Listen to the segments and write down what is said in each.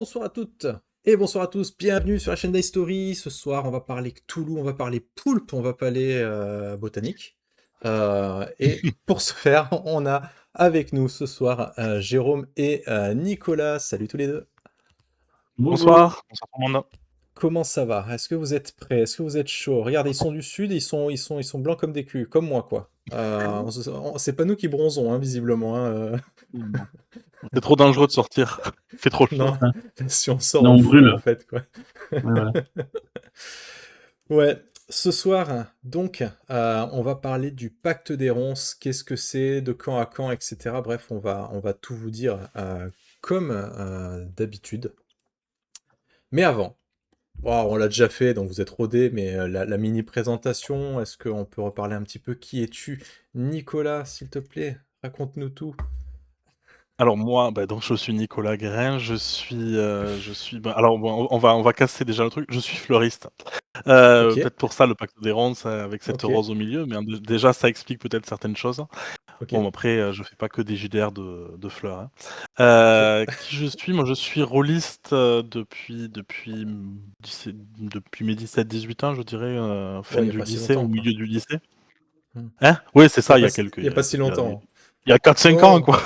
Bonsoir à toutes et bonsoir à tous, bienvenue sur la chaîne d'iStory. Ce soir, on va parler Cthulhu, on va parler poulpe, on va parler botanique. Et pour ce faire, on a avec nous ce soir Jérôme et Nicolas. Salut tous les deux. Bonjour. Bonsoir tout le monde. Comment ça va? Est-ce que vous êtes prêts? Est-ce que vous êtes chauds? Regardez, ils sont du sud, ils sont blancs comme des culs, comme moi quoi. C'est pas nous qui bronzons, hein, visiblement, hein. Non. C'est trop dangereux de sortir. Il fait trop chaud. Non, si on sort, Non, on on fond brûle. en fait quoi. Ouais, voilà. Ouais, ce soir, donc, on va parler du pacte des ronces, qu'est-ce que c'est, de quand à quand, etc. Bref, on va tout vous dire comme d'habitude. Mais avant, bon, on l'a déjà fait, donc vous êtes rodés, mais la mini présentation, est-ce qu'on peut reparler un petit peu? Qui es-tu? Nicolas, s'il te plaît, raconte-nous tout. Alors moi, donc je suis Nicolas Guérin, alors bon, on va casser déjà le truc. Je suis fleuriste. Ok, Peut-être pour ça le pacte des ronces avec cette ok, rose au milieu, mais déjà ça explique peut-être certaines choses. ok, Bon après, je fais pas que des JDR de fleurs, hein. ok. Qui je suis? Moi je suis rôliste depuis mes 17-18 ans, je dirais, Ouais, fin il n'y a du pas si lycée, au longtemps, quoi. milieu du lycée. Hmm. Hein? Oui, c'est Il n'y a ça, il y pas, a quelques, il y a pas si longtemps. il y a 4-5 ans, Non, quoi.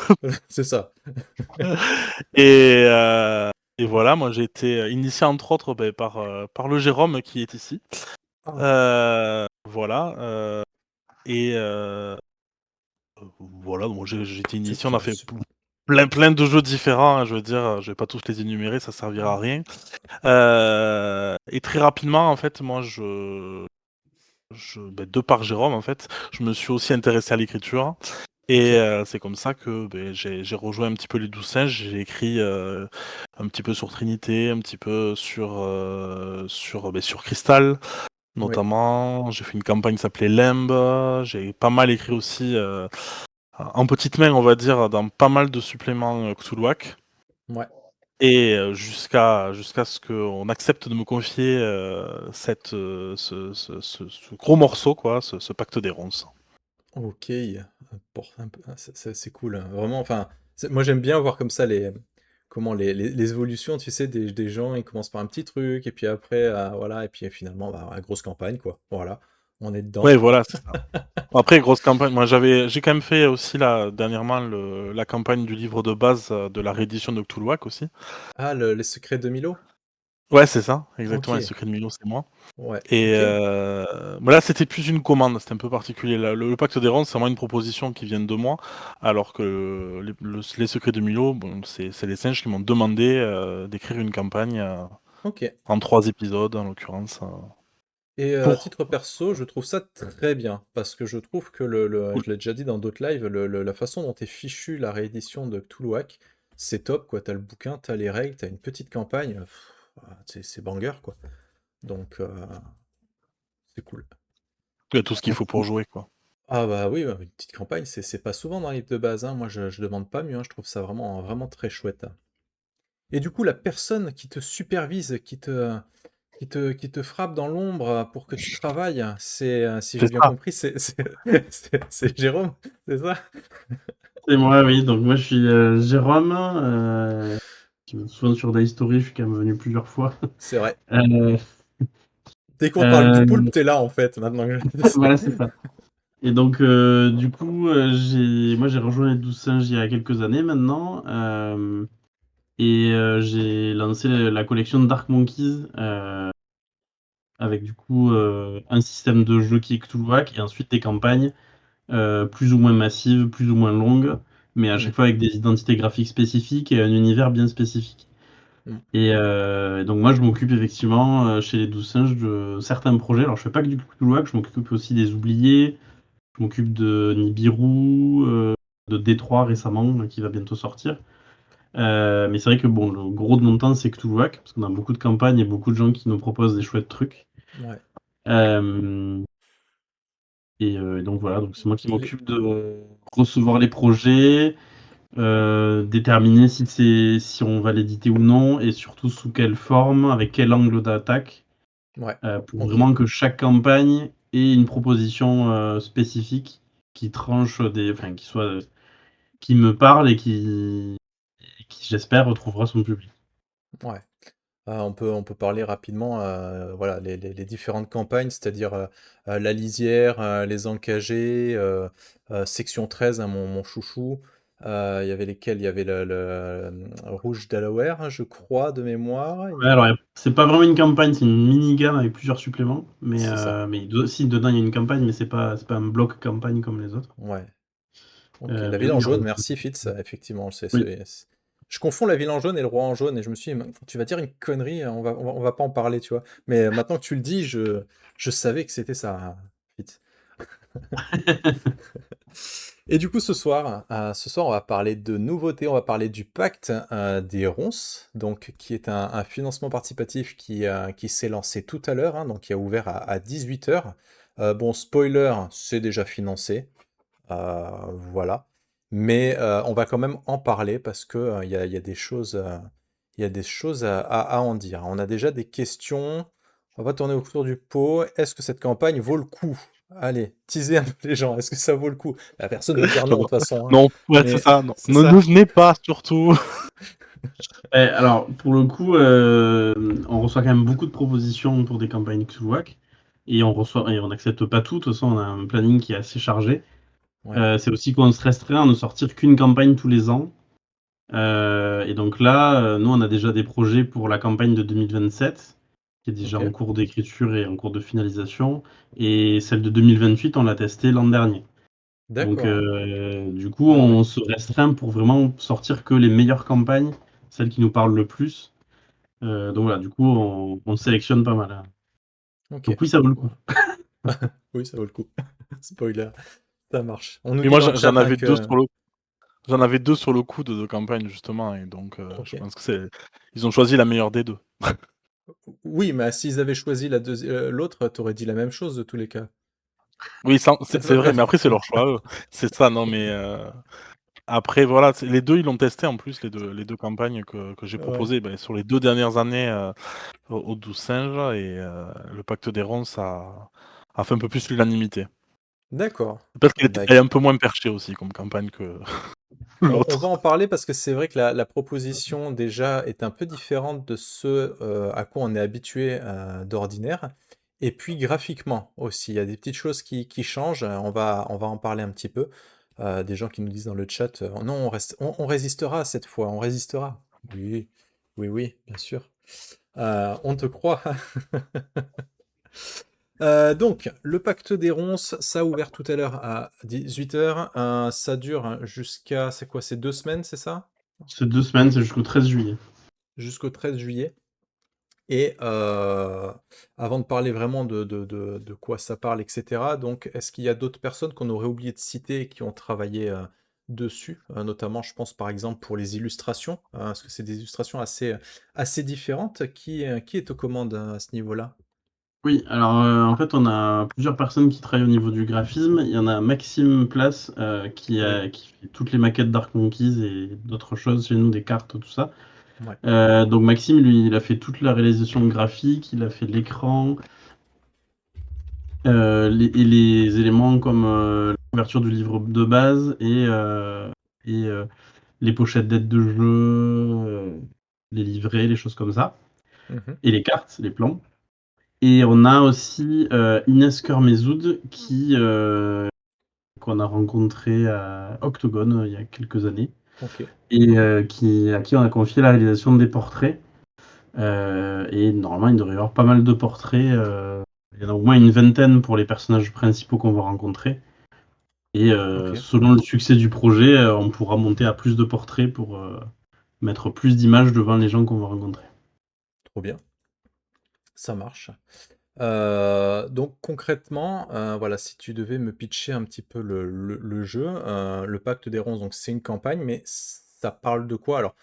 c'est ça. Et, voilà, moi j'ai été initié entre autres par le Jérôme qui est ici. Ah, Voilà, et voilà, donc j'ai été initié, on a super, fait super. plein de jeux différents, hein, je veux dire, je vais pas tous les énumérer, ça servira à rien. Et très rapidement, en fait, moi de par Jérôme, en fait, je me suis aussi intéressé à l'écriture. Et Ok. c'est comme ça que j'ai rejoint un petit peu les Douze Singes. J'ai écrit un petit peu sur Trinité, un petit peu sur Crystal, Oui, notamment. J'ai fait une campagne qui s'appelait Limbe. J'ai pas mal écrit aussi, en petite main, on va dire, dans pas mal de suppléments Cthulhuac. ouais. Et jusqu'à ce qu'on accepte de me confier ce gros morceau, quoi, ce pacte des ronces. Ok. C'est cool, hein. Vraiment, enfin, moi j'aime bien voir comme ça les évolutions, tu sais, des gens, ils commencent par un petit truc, et puis après, voilà, et puis finalement, bah, la grosse campagne, quoi. Voilà, on est Ouais, dedans. voilà, c'est ça. Après, grosse campagne. Moi, j'ai quand même fait aussi là dernièrement la campagne du livre de base de la réédition de Cthulhuac aussi. Ah, les secrets de Milo? Ouais, c'est ça, Ok, exactement. Les secrets de Milo, c'est moi. ouais, Et ok. là, c'était plus une commande. C'était un peu particulier. Le pacte des ronces, c'est vraiment une proposition qui vient de moi, alors que les secrets de Milo, bon, c'est les singes qui m'ont demandé d'écrire une campagne Ok. en 3 épisodes, en l'occurrence. Et à Pour titre perso, je trouve ça très bien, parce que je trouve que cool. je l'ai déjà dit dans d'autres lives, la façon dont est fichu la réédition de Cthulhuac, c'est top, quoi. T'as le bouquin, t'as les règles, t'as une petite campagne, c'est banger, quoi. Donc, c'est cool. Il y a tout ce qu'il faut pour jouer, quoi. Ah bah oui, une petite campagne, c'est pas souvent dans les livres de base, hein. Moi, je demande pas mieux, hein. Je trouve ça vraiment, vraiment très chouette, hein. Et du coup, la personne qui te supervise, qui te frappe dans l'ombre pour que tu travailles, si j'ai C'est bien ça. compris, c'est Jérôme, c'est ça? C'est moi, oui. Donc moi, je suis Jérôme. Je me souviens sur d'iStory, je suis quand même venu plusieurs fois. C'est vrai. Euh, Dès qu'on parle du poulpe, euh, t'es là, en fait, maintenant que je le sais. voilà, c'est ça. Et donc, du coup, moi, j'ai rejoint les Douze Singes il y a quelques années maintenant. Et j'ai lancé la collection Dark Monkeys avec du coup un système de jeu qui est Cthulhuac et ensuite des campagnes plus ou moins massives, plus ou moins longues, mais à Mm, chaque fois avec des identités graphiques spécifiques et un univers bien spécifique. mm. Et donc moi je m'occupe effectivement chez les Douze Singes de certains projets. Alors je fais pas que du Cthulhuac, je m'occupe aussi des Oubliés, je m'occupe de Nibiru, de Détroit récemment qui va bientôt sortir. Mais c'est vrai que bon, le gros de mon temps c'est Cthulhuac parce qu'on a beaucoup de campagnes et beaucoup de gens qui nous proposent des chouettes trucs. Ouais. Euh, et donc voilà, donc c'est moi qui Les- m'occupe de recevoir les projets, déterminer si on va l'éditer ou non, et surtout sous quelle forme, avec quel angle d'attaque, Ouais. pour Ok. vraiment que chaque campagne ait une proposition spécifique qui tranche enfin, qui me parle et qui j'espère retrouvera son public. Ouais. On peut parler rapidement, voilà, les différentes campagnes, c'est-à-dire, la lisière, les encagés, section 13, hein, mon chouchou. Il y avait lesquels? Il y avait Rouge Delaware, je crois, de mémoire. Ouais, alors, c'est pas vraiment une campagne, c'est une mini-gamme avec plusieurs suppléments. C'est ça. Mais si, dedans, il y a une campagne, mais c'est pas un bloc campagne comme les autres. Ouais. OK. La Mais ville oui, en il y jaune, aura- merci Fitz, effectivement, oui. je confonds la ville en jaune et le roi en jaune et je me suis dit: «Mais tu vas dire une connerie, on va pas en parler», tu vois? Mais maintenant que tu le dis, je savais que c'était ça, Fitz. Et du coup, ce soir, on va parler de nouveautés, on va parler du pacte des ronces, donc qui est un financement participatif qui s'est lancé tout à l'heure, hein, donc qui a ouvert à 18h. Bon, spoiler, c'est déjà financé, voilà. Mais on va quand même en parler parce que il y a des choses, il y a des choses à en dire. On a déjà des questions. On va tourner autour du pot. Est-ce que cette campagne vaut le coup? Allez, teaser un peu les gens. Est-ce que ça vaut le coup? Bah, personne ne va dire non, de toute façon, hein. Non, ouais, c'est Mais ça. Non. c'est Ne ça. venez pas, surtout. Alors, pour le coup, on reçoit quand même beaucoup de propositions pour des campagnes XWAC. Et on n'accepte pas tout. De toute façon, on a un planning qui est assez chargé. Ouais, C'est aussi qu'on se restreint à ne sortir qu'une campagne tous les ans. Et donc là, nous, on a déjà des projets pour la campagne de 2027, qui est déjà ok. en cours d'écriture et en cours de finalisation. Et celle de 2028, on l'a testée l'an dernier. Donc, D'accord. du coup, Ah ouais. on se restreint pour vraiment sortir que les meilleures campagnes, celles qui nous parlent le plus. Donc voilà, du coup, on sélectionne pas mal, hein. Ok. Donc oui, ça vaut le coup. Voilà. Oui, ça vaut le coup. Spoiler. Ça marche. On nous Et dit moi, dans le chat j'en hein, avais deux que. sur le J'en avais 2 sur le coup de campagne justement et donc je Ok. pense que ils ont choisi la meilleure des 2. Oui, mais s'ils avaient choisi l'autre, t'aurais dit la même chose de tous les cas. Oui, ça T'as c'est pas- vrai, mais après c'est leur choix à eux. C'est ça, non mais après voilà, les 2 ils l'ont testé en plus les deux campagnes que j'ai Ouais. proposées, sur les 2 dernières années, aux 12 singes et le pacte des ronces a fait un peu plus l'unanimité. D'accord. Peut-être qu'elle Bah, elle est un peu moins perchée aussi comme campagne que on va l'autre. en parler parce que c'est vrai que la proposition déjà est un peu différente de ce à quoi on est habitué d'ordinaire. Et puis graphiquement aussi, il y a des petites choses qui changent. On va en parler un petit peu. Des gens qui nous disent dans le chat, non, on résistera cette fois, on résistera. Oui, oui, oui, bien sûr. On te croit. Donc, le pacte des ronces, ça a ouvert tout à l'heure à 18h. Ça dure jusqu'à, c'est quoi, c'est 2 semaines, c'est ça? C'est 2 semaines, c'est jusqu'au 13 juillet. Jusqu'au 13 juillet. Et avant de parler vraiment de quoi ça parle, etc., donc est-ce qu'il y a d'autres personnes qu'on aurait oublié de citer et qui ont travaillé dessus? Notamment, je pense par exemple pour les illustrations, parce que c'est des illustrations assez différentes. Qui est aux commandes à ce niveau-là? Oui, alors en fait, on a plusieurs personnes qui travaillent au niveau du graphisme. Il y en a Maxime Place Oui, qui fait toutes les maquettes Dark Monkeys et d'autres choses chez nous, des cartes, tout ça. ouais. Donc Maxime, lui, il a fait toute la réalisation graphique, il a fait l'écran, et les éléments comme la couverture du livre de base et les pochettes d'aide de jeu, les livrets, les choses comme ça, Mhm. et les cartes, les plans. Et on a aussi Inès Kermezoud qu'on a rencontré à Octogone il y a quelques années Ok. et à qui on a confié la réalisation des portraits. Et normalement, il devrait y avoir pas mal de portraits. Il y en a au moins une vingtaine pour les personnages principaux qu'on va rencontrer. Et Ok. selon le succès du projet, on pourra monter à plus de portraits pour mettre plus d'images devant les gens qu'on va rencontrer. Trop bien. Ça marche. Donc concrètement, voilà, si tu devais me pitcher un petit peu le jeu, le Pacte des Ronces, donc c'est une campagne, mais ça parle de quoi? Alors,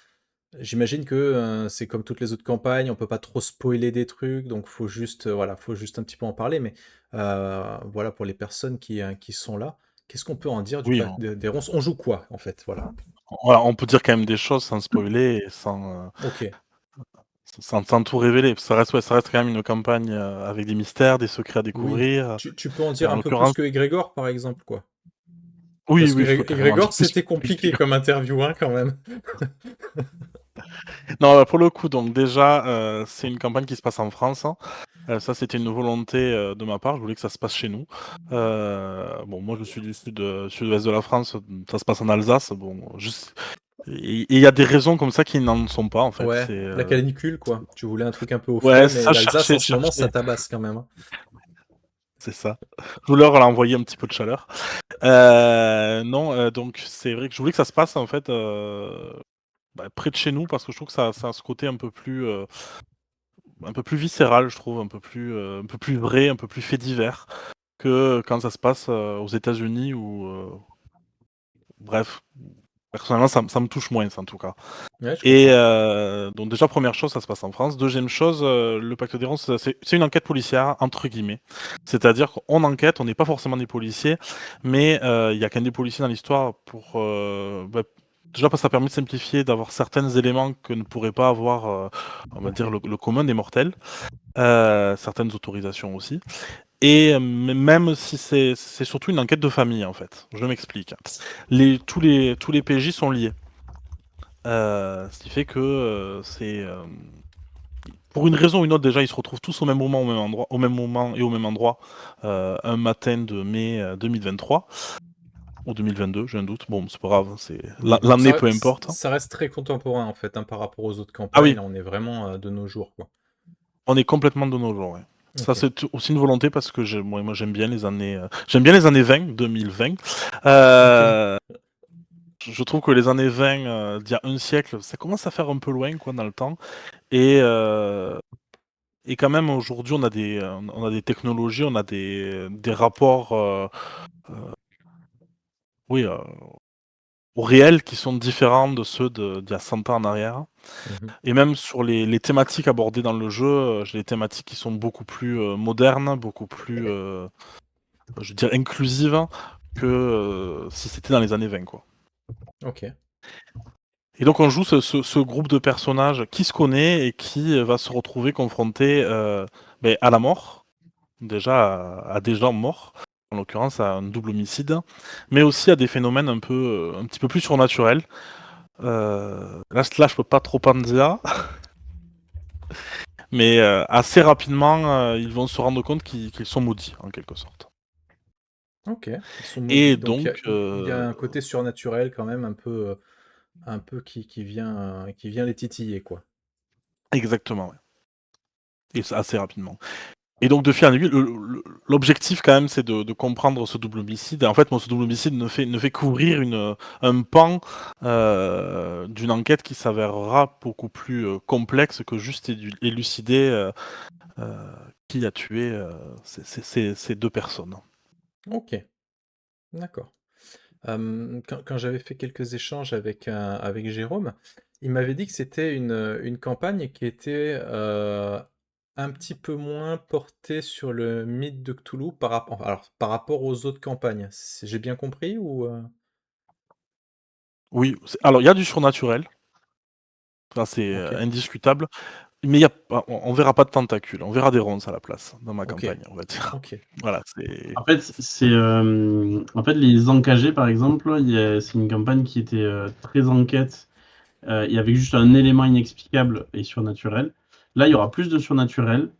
j'imagine que c'est comme toutes les autres campagnes, on peut pas trop spoiler des trucs, donc faut juste, voilà, faut juste un petit peu en parler, mais voilà, pour les personnes qui sont là, qu'est-ce qu'on peut en dire du Oui, Pacte des Ronces? On joue quoi, en fait? Voilà. voilà, on peut dire quand même des choses sans spoiler et Ok. sans tout révéler. Ça reste quand même une campagne, avec des mystères, des secrets à Oui. découvrir, Tu peux en et dire en un peu plus l'occurrence que Egrégor, par exemple, quoi? oui, Parce que oui, je peux carrément dire Egrégor, plus que c'était compliqué Grégor. comme interview, hein, quand même. Non, pour le coup, donc déjà, c'est une campagne qui se passe en France, hein. Ça, c'était une volonté, de ma part. Je voulais que ça se passe chez nous. Bon, moi, je suis du sud-ouest de la France, ça se passe en Alsace. Bon, juste et il y a des raisons comme ça qui n'en sont pas, en fait. Ouais, la canicule, quoi. Tu voulais un truc un peu au frais, Ouais, mais ça, je l'Alsace, en cherchais ce moment, ça cherchais, tabasse quand même, hein. c'est ça. Je voulais leur envoyer un petit peu de chaleur. Non, donc c'est vrai que je voulais que ça se passe, en fait, près de chez nous parce que je trouve que ça a ce côté un peu plus viscéral, je trouve, un peu plus vrai, un peu plus fait divers que quand ça se passe, aux États-Unis ou, bref, personnellement ça me touche moins ça, en tout cas. Ouais, je Et comprends. donc déjà première chose, ça se passe en France. Deuxième chose, le Pacte des Ronces, c'est une enquête policière entre guillemets. C'est-à-dire qu'on enquête, on n'est pas forcément des policiers, mais il y a quand même des policiers dans l'histoire pour, déjà parce que ça permet de simplifier, d'avoir certains éléments que ne pourrait pas avoir, on va dire OK. le commun des mortels. Certaines autorisations aussi. Et même si c'est surtout une enquête de famille, en fait. Je m'explique. Tous les PJ sont liés. Ce qui fait que pour une raison ou une autre, déjà, ils se retrouvent tous au même moment, au même endroit, au même moment et au même endroit, un matin de mai 2023 ou 2022, j'ai un doute. Bon, c'est pas grave, Oui, donc l'année, peu importe. ça reste très contemporain, en fait, hein, par rapport aux autres Ah campagnes. oui, Là, on est vraiment, de nos jours, quoi. on est complètement de nos jours, ouais. Ça, OK. c'est aussi une volonté parce que moi, j'aime bien les années 20, 2020. OK. Euh, je trouve que les années 20, d'il y a un siècle, ça commence à faire un peu loin, quoi, dans le temps. Et, euh, et quand même, aujourd'hui, on a des technologies, on a des rapports, oui, au réel qui sont différents de ceux d'il y a 100 ans en arrière. Mmh. Et même sur les thématiques abordées dans le jeu, j'ai des thématiques qui sont beaucoup plus modernes, beaucoup plus, je veux dire, inclusives que si c'était dans les années 20, quoi. OK. Et donc on joue ce groupe de personnages qui se connaît et qui va se retrouver confronté à la mort, déjà à des gens morts, en l'occurrence à un double homicide, mais aussi à des phénomènes un petit peu plus surnaturels. Là, je peux pas trop en dire, mais assez rapidement, ils vont se rendre compte qu'ils sont maudits, en quelque sorte. OK. Ils sont Et maudits, donc donc, il y a un côté surnaturel quand même un peu qui vient les titiller, quoi. exactement, ouais. Et c'est assez rapidement. Et donc de fil en aiguille, l'objectif quand même, c'est de comprendre ce double homicide. Et en fait, moi, ce double homicide ne fait qu'ouvrir un pan d'une enquête qui s'avérera beaucoup plus complexe que juste élucider euh, qui a tué ces deux personnes. OK, d'accord. Quand j'avais fait quelques échanges avec Jérôme, il m'avait dit que c'était une campagne qui était, un petit peu moins portée sur le mythe de Cthulhu par rapport aux autres campagnes. J'ai bien compris ou? Oui, alors il y a du surnaturel, ça c'est OK, indiscutable, mais il y a on verra pas de tentacules, on verra des ronces à la place dans ma OK, campagne, on va dire. OK. Voilà, c'est En fait, en fait, les Encagés, par exemple, c'est une campagne qui était très enquête. Il y avait juste un élément inexplicable et surnaturel. Là, il y aura plus de surnaturel,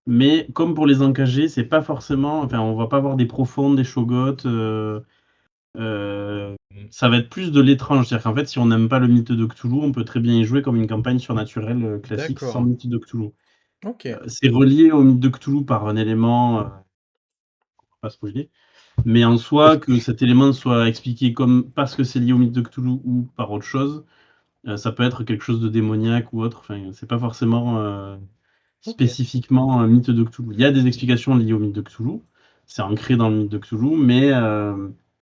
mais comme pour les Encagés, c'est pas forcément. Enfin, on va pas avoir des profondes, des shogots. Euh, Ça va être plus de l'étrange. C'est-à-dire qu'en fait, si on n'aime pas le mythe de Cthulhu, on peut très bien y jouer comme une campagne surnaturelle classique sans D'accord. mythe de Cthulhu. OK, C'est relié au mythe de Cthulhu par un élément, pas spoiler, mais en oui, soi, que cet élément soit expliqué comme parce que c'est lié au mythe de Cthulhu ou par autre chose, ça peut être quelque chose de démoniaque ou autre. Enfin, c'est pas forcément OK, spécifiquement un mythe de Cthulhu. Il y a des explications liées au mythe de Cthulhu, c'est ancré dans le mythe de Cthulhu, mais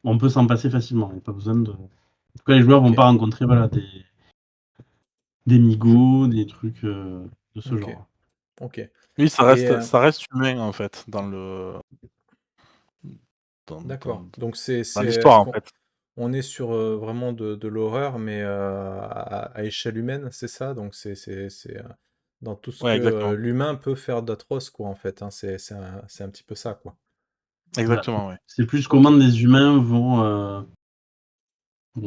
on peut s'en passer facilement. Il n'y a pas besoin de. En tout cas, les joueurs vont OK, pas rencontrer voilà, des je migots, des trucs de ce OK, genre. OK. oui, ça Et reste ça reste humain en fait dans d'accord, dans donc dans est-ce l'histoire en qu'on fait. on est sur, vraiment de l'horreur, mais, à échelle humaine, c'est ça? Donc dans tout ce Ouais, que, exactement. l'humain peut faire d'atroce, quoi, en fait, hein, c'est un petit peu ça, quoi. Voilà. Exactement, ouais. C'est plus comment OK. des humains vont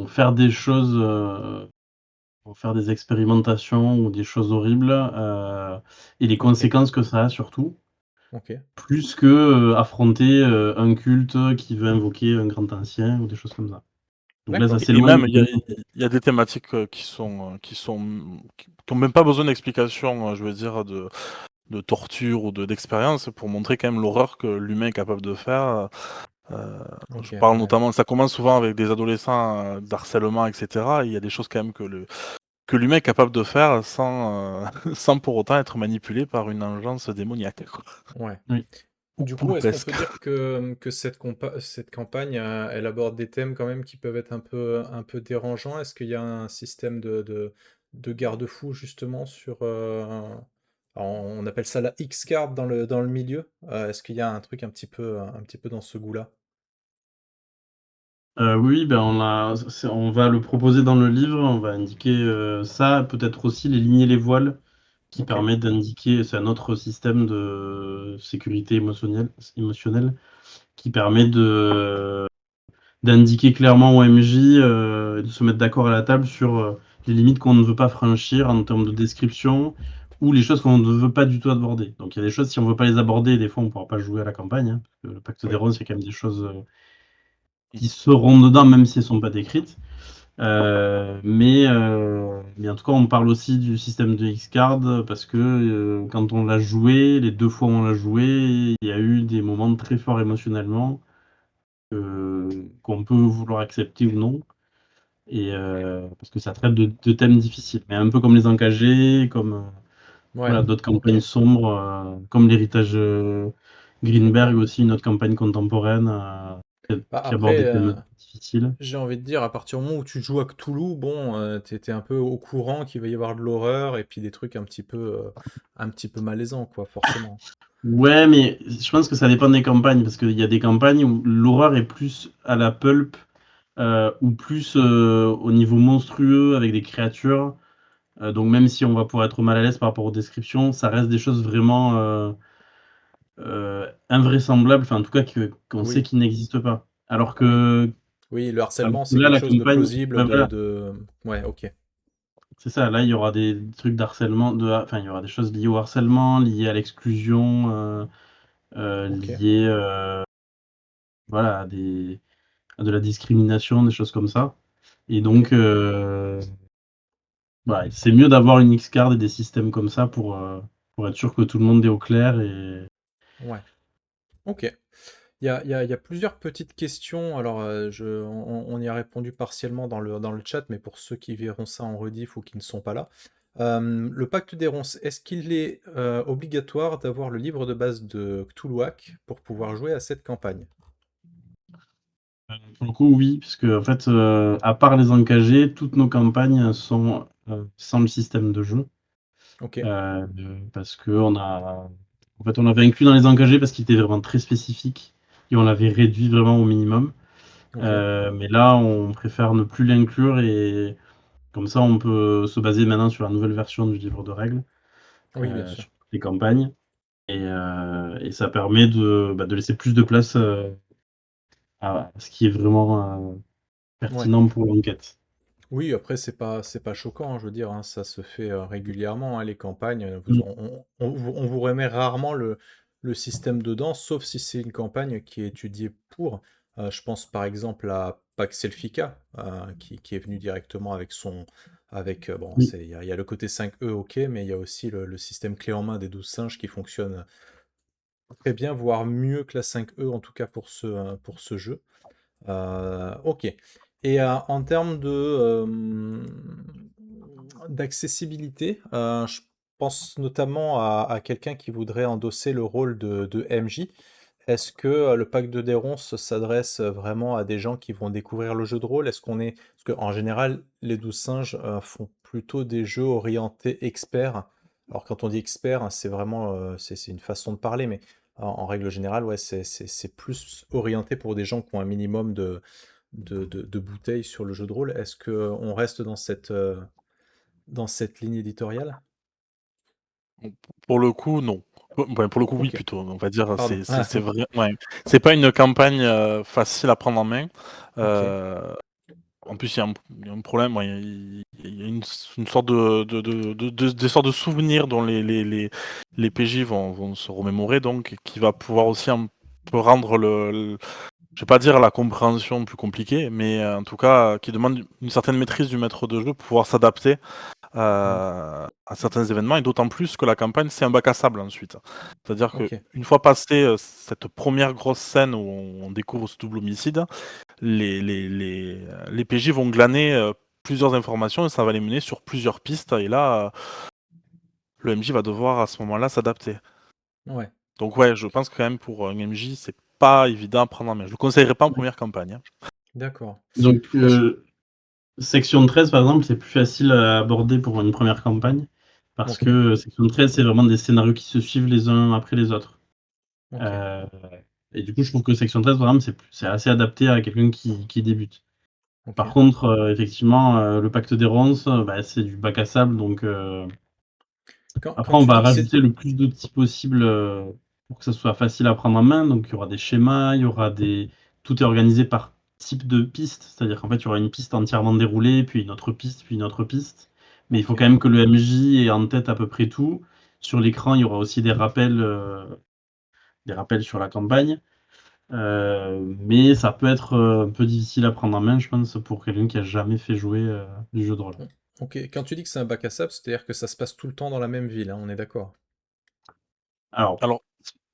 faire des choses pour faire des expérimentations ou des choses horribles, et les OK, conséquences que ça a surtout, OK. plus que, affronter, un culte qui veut invoquer un grand ancien ou des choses comme ça. Donc là, ça D'accord. Et s'éloigne même, il y a des thématiques qui ont même pas besoin d'explication, je veux dire, de torture ou d'expérience, pour montrer quand même l'horreur que l'humain est capable de faire. Je OK, parle ouais. notamment, ça commence souvent avec des adolescents, d'harcèlement, et cetera. Il y a des choses quand même que l'humain est capable de faire sans, sans pour autant être manipulé par une engeance démoniaque, quoi. Ouais. oui. Du Ou coup, est-ce qu'on peut presque. dire que cette campagne, elle aborde des thèmes quand même qui peuvent être un peu dérangeants? Est-ce qu'il y a un système de garde-fou justement sur, alors on appelle ça la X-Card dans le milieu? Est-ce qu'il y a un truc un petit peu dans ce goût-là? Oui, ben, on va le proposer dans le livre, on va indiquer, ça, peut-être aussi les lignes et les voiles qui OK, permet d'indiquer c'est un autre système de sécurité émotionnelle qui permet d'indiquer clairement au MJ, et de se mettre d'accord à la table sur, les limites qu'on ne veut pas franchir en termes de description ou les choses qu'on ne veut pas du tout aborder. Donc il y a des choses, si on veut pas les aborder, des fois on pourra pas jouer à la campagne, hein, parce que le Pacte des oui, Roses, il y a quand même des choses, Mmh. qui seront dedans même si elles sont pas décrites. Mais en tout cas, on parle aussi du système de X-Card parce que, quand on l'a joué, les 2 fois où on l'a joué, il y a eu des moments très forts émotionnellement, qu'on peut vouloir accepter ou non parce que ça traite de thèmes difficiles. Mais un peu comme les Encagés, comme, ouais, voilà, d'autres OK, campagnes sombres, comme l'héritage, Greenberg d'accord. aussi, une autre campagne contemporaine, Bah, qui aborde après, des thèmes difficiles. j'ai envie de dire, à partir du moment où tu joues à Cthulhu, bon, tu un peu au courant qu'il va y avoir de l'horreur et puis des trucs un petit peu malaisants, quoi, forcément. Ouais, mais je pense que ça dépend des campagnes, parce qu'il y a des campagnes où l'horreur est plus à la pulp, ou plus au niveau monstrueux avec des créatures. Donc même si on va pouvoir être mal à l'aise par rapport aux descriptions, ça reste des choses vraiment invraisemblables, enfin en tout cas qu'on sait Oui, qu'ils n'existent pas. oui, oui, le harcèlement, c'est Là, quelque la chose de campagne, plausible ouais, voilà, Ouais, OK, c'est ça. Là, il y aura des trucs d'harcèlement, enfin il y aura des choses liées au harcèlement, liées à l'exclusion, OK, liées voilà, à de la discrimination, des choses comme ça. Et OK, donc, bah, c'est mieux d'avoir une X-Card et des systèmes comme ça pour être sûr que tout le monde est au clair et ouais, OK. Il y a plusieurs petites questions. Alors, on y a répondu partiellement dans le chat, mais pour ceux qui verront ça en rediff ou qui ne sont pas là. Le pacte des ronces, est-ce qu'il est obligatoire d'avoir le livre de base de Cthulhuac pour pouvoir jouer à cette campagne? pour le coup, oui, puisque en fait, à part les encagés, toutes nos campagnes sont, sans le système de jeu. OK, Parce qu'on a en fait, on l'avait inclus dans les engagés parce qu'il était vraiment très spécifique et on l'avait réduit vraiment au minimum. OK. Mais là, on préfère ne plus l'inclure et comme ça, on peut se baser maintenant sur la nouvelle version du livre de règles, Oui, bien sûr. sur les campagnes et ça permet de laisser plus de place, à ce qui est vraiment, Ouais. pertinent pour l'enquête. Oui, après c'est pas choquant, hein, je veux dire, hein, ça se fait, régulièrement, hein, les campagnes, vous Mmh. on vous remet rarement le système dedans, sauf si c'est une campagne qui est étudiée pour. Je pense par exemple à Pax Elfica, qui est venu directement bon, Oui, il y a le côté 5e, OK, mais il y a aussi le système clé en main des 12 singes qui fonctionne très bien, voire mieux que la 5e, en tout cas pour ce jeu. OK. Et en termes d'accessibilité, je pense notamment à quelqu'un qui voudrait endosser le rôle de MJ. Est-ce que, le Pacte de Déronce s'adresse, vraiment à des gens qui vont découvrir le jeu de rôle? Est-ce qu'on est Parce qu'en général, les 12 singes, font plutôt des jeux orientés experts. Alors quand on dit expert, hein, c'est vraiment, c'est une façon de parler, mais en règle générale, ouais, c'est plus orienté pour des gens qui ont un minimum de bouteilles sur le jeu de rôle. Est-ce qu'on reste dans cette ligne éditoriale? Pour le coup, non. Ouais, pour le coup, oui, OK, plutôt. On va dire, pardon. c'est vrai, ouais. C'est pas une campagne, facile à prendre en main. OK, Heu En plus, il y a un problème, ouais, il y a une sorte des sortes de souvenirs dont les PJ vont se remémorer, donc qui va pouvoir aussi un peu rendre je vais pas dire la compréhension plus compliquée, mais en tout cas, qui demande une certaine maîtrise du maître de jeu pour pouvoir s'adapter Mmh. à certains événements, et d'autant plus que la campagne, c'est un bac à sable ensuite. C'est-à-dire OK. qu'une fois passé cette première grosse scène où on découvre ce double homicide, les PJ vont glaner plusieurs informations et ça va les mener sur plusieurs pistes. Et là, le MJ va devoir à ce moment-là s'adapter. Ouais. Donc ouais, je pense que quand même pour un MJ, c'est pas évident à prendre en main. Je le conseillerais pas en première campagne, hein. D'accord. Donc, Bah, je section 13, par exemple, c'est plus facile à aborder pour une première campagne. Parce OK. que section 13, c'est vraiment des scénarios qui se suivent les uns après les autres. OK. Euh, et du coup, je trouve que section 13, vraiment, c'est assez adapté à quelqu'un qui débute. Par OK. contre, effectivement, le pacte des ronces, bah, c'est du bac à sable. Donc, Quand après, on tu va dis que c'est rajouter le plus d'outils possible pour que ça soit facile à prendre en main. Donc, il y aura des schémas, il y aura des. Tout est organisé par type de piste. C'est-à-dire qu'en fait, il y aura une piste entièrement déroulée, puis une autre piste, puis une autre piste. Mais il faut OK. quand même que le MJ ait en tête à peu près tout. Sur l'écran, il y aura aussi des rappels sur la campagne. Mais ça peut être un peu difficile à prendre en main, je pense, pour quelqu'un qui a jamais fait jouer du jeu de rôle. Mmh. OK. Quand tu dis que c'est un bac à sable, c'est-à-dire que ça se passe tout le temps dans la même ville, hein, on est d'accord? Alors, Alors,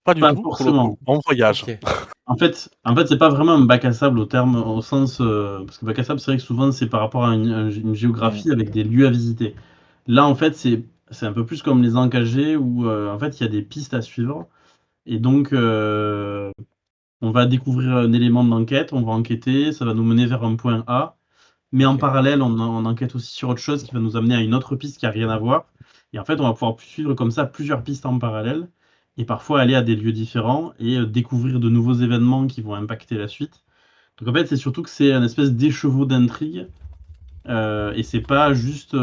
pas du pas tout, pour le coup. forcément. On voyage. OK. En fait, c'est pas vraiment un bac à sable au sens, parce que bac à sable, c'est vrai que souvent c'est par rapport à une Mmh. géographie avec des lieux à visiter. Là, en fait, c'est un peu plus comme les encagés où en fait il y a des pistes à suivre et donc on va découvrir un élément d'enquête, on va enquêter, ça va nous mener vers un point A. Mais en OK. parallèle, on enquête aussi sur autre chose qui va nous amener à une autre piste qui a rien à voir. Et en fait, on va pouvoir suivre comme ça plusieurs pistes en parallèle et parfois aller à des lieux différents et découvrir de nouveaux événements qui vont impacter la suite. Donc en fait, c'est surtout que c'est un espèce d'écheveau d'intrigue et c'est pas juste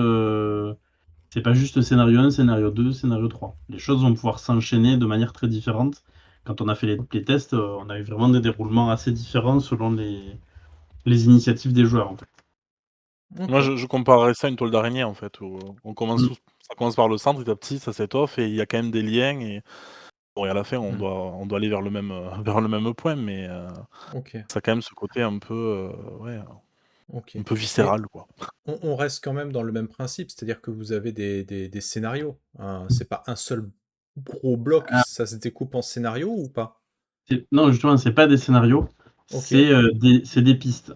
scénario 1, scénario 2, scénario 3. Les choses vont pouvoir s'enchaîner de manière très différente. Quand on a fait les tests, on a eu vraiment des déroulements assez différents selon les initiatives des joueurs, en fait. Moi, OK. je comparerais ça à une toile d'araignée, en fait, où Mm. ça commence par le centre, petit à petit, ça s'étoffe, et il y a quand même des liens, et bon, et à la fin, Mmh. on doit aller vers le même, vers le même point, mais OK. ça a quand même ce côté un peu, ouais, OK. un peu Mais viscéral, quoi. on reste quand même dans le même principe, c'est-à-dire que vous avez des scénarios, hein, c'est pas un seul gros bloc, ça se découpe en scénarios ou pas? Non, justement, c'est pas des scénarios, OK. c'est des pistes.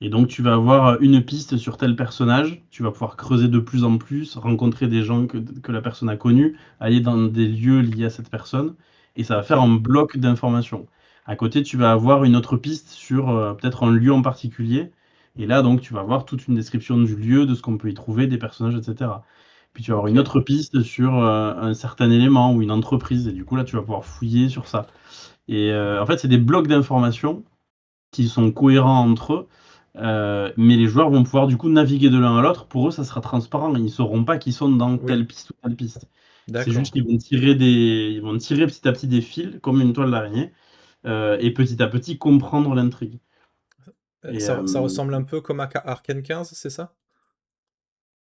Et donc, tu vas avoir une piste sur tel personnage, tu vas pouvoir creuser de plus en plus, rencontrer des gens que la personne a connus, aller dans des lieux liés à cette personne, et ça va faire OK. un bloc d'informations. À côté, tu vas avoir une autre piste sur peut-être un lieu en particulier, et là, donc, tu vas avoir toute une description du lieu, de ce qu'on peut y trouver, des personnages, etc. Puis tu vas avoir une OK. autre piste sur un certain élément ou une entreprise, et du coup, là, tu vas pouvoir fouiller sur ça. Et en fait, c'est des blocs d'informations qui sont cohérents entre eux, mais les joueurs vont pouvoir du coup naviguer de l'un à l'autre. Pour eux, ça sera transparent. Ils ne sauront pas qu'ils sont dans Oui, telle piste ou telle piste. C'est juste d'accord. qu'ils ils vont tirer petit à petit des fils, comme une toile d'araignée, et petit à petit comprendre l'intrigue. Et Ça ressemble un peu comme à Arcane 15, c'est ça?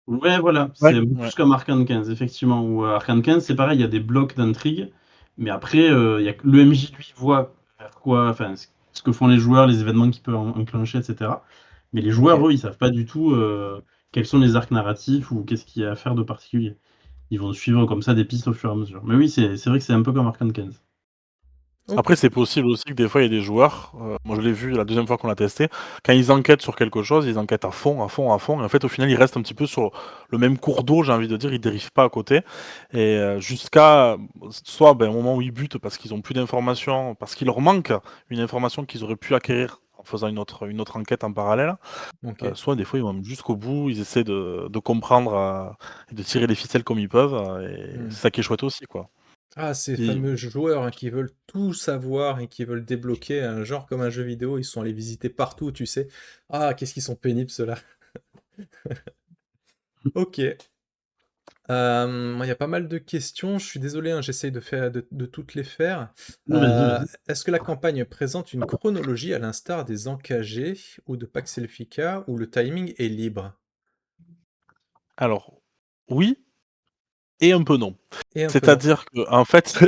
ouais, voilà, Ouais. c'est un peu Ouais. plus comme Arcane 15, effectivement. Ou Arcane 15, c'est pareil, il y a des blocs d'intrigue, mais après, il y a que le MJ, lui, voit vers quoi, enfin, ce que font les joueurs, les événements qu'il peut enclencher, etc. Mais les joueurs, OK. eux, ils savent pas du tout quels sont les arcs narratifs ou qu'est-ce qu'il y a à faire de particulier. Ils vont suivre comme ça des pistes au fur et à mesure. Mais oui, c'est vrai que c'est un peu comme Arcane 15. Après, OK. c'est possible aussi que des fois, il y ait des joueurs, moi je l'ai vu la deuxième fois qu'on l'a testé, quand ils enquêtent sur quelque chose, ils enquêtent à fond, à fond, à fond, et en fait, au final, ils restent un petit peu sur le même cours d'eau, j'ai envie de dire, ils dérivent pas à côté, et jusqu'à soit ben, au moment où ils butent parce qu'ils ont plus d'informations, parce qu'il leur manque une information qu'ils auraient pu acquérir en faisant une autre enquête en parallèle, OK. soit des fois, ils vont même jusqu'au bout, ils essaient de comprendre et de tirer les ficelles comme ils peuvent, et Mmh. c'est ça qui est chouette aussi, quoi. Ah, ces Et fameux joueurs, hein, qui veulent tout savoir et qui veulent débloquer un genre comme un jeu vidéo, ils sont allés visiter partout, tu sais? Ah, qu'est-ce qu'ils sont pénibles ceux-là. OK. Moi, il y a pas mal de questions. Je suis désolé, hein, j'essaye de toutes les faire. Non, vas-y, vas-y. Est-ce que la campagne présente une chronologie à l'instar des Encagés ou de Pax Elfica, où le timing est libre? Alors, oui et un peu non. Et un peu non. C'est-à-dire qu'en fait,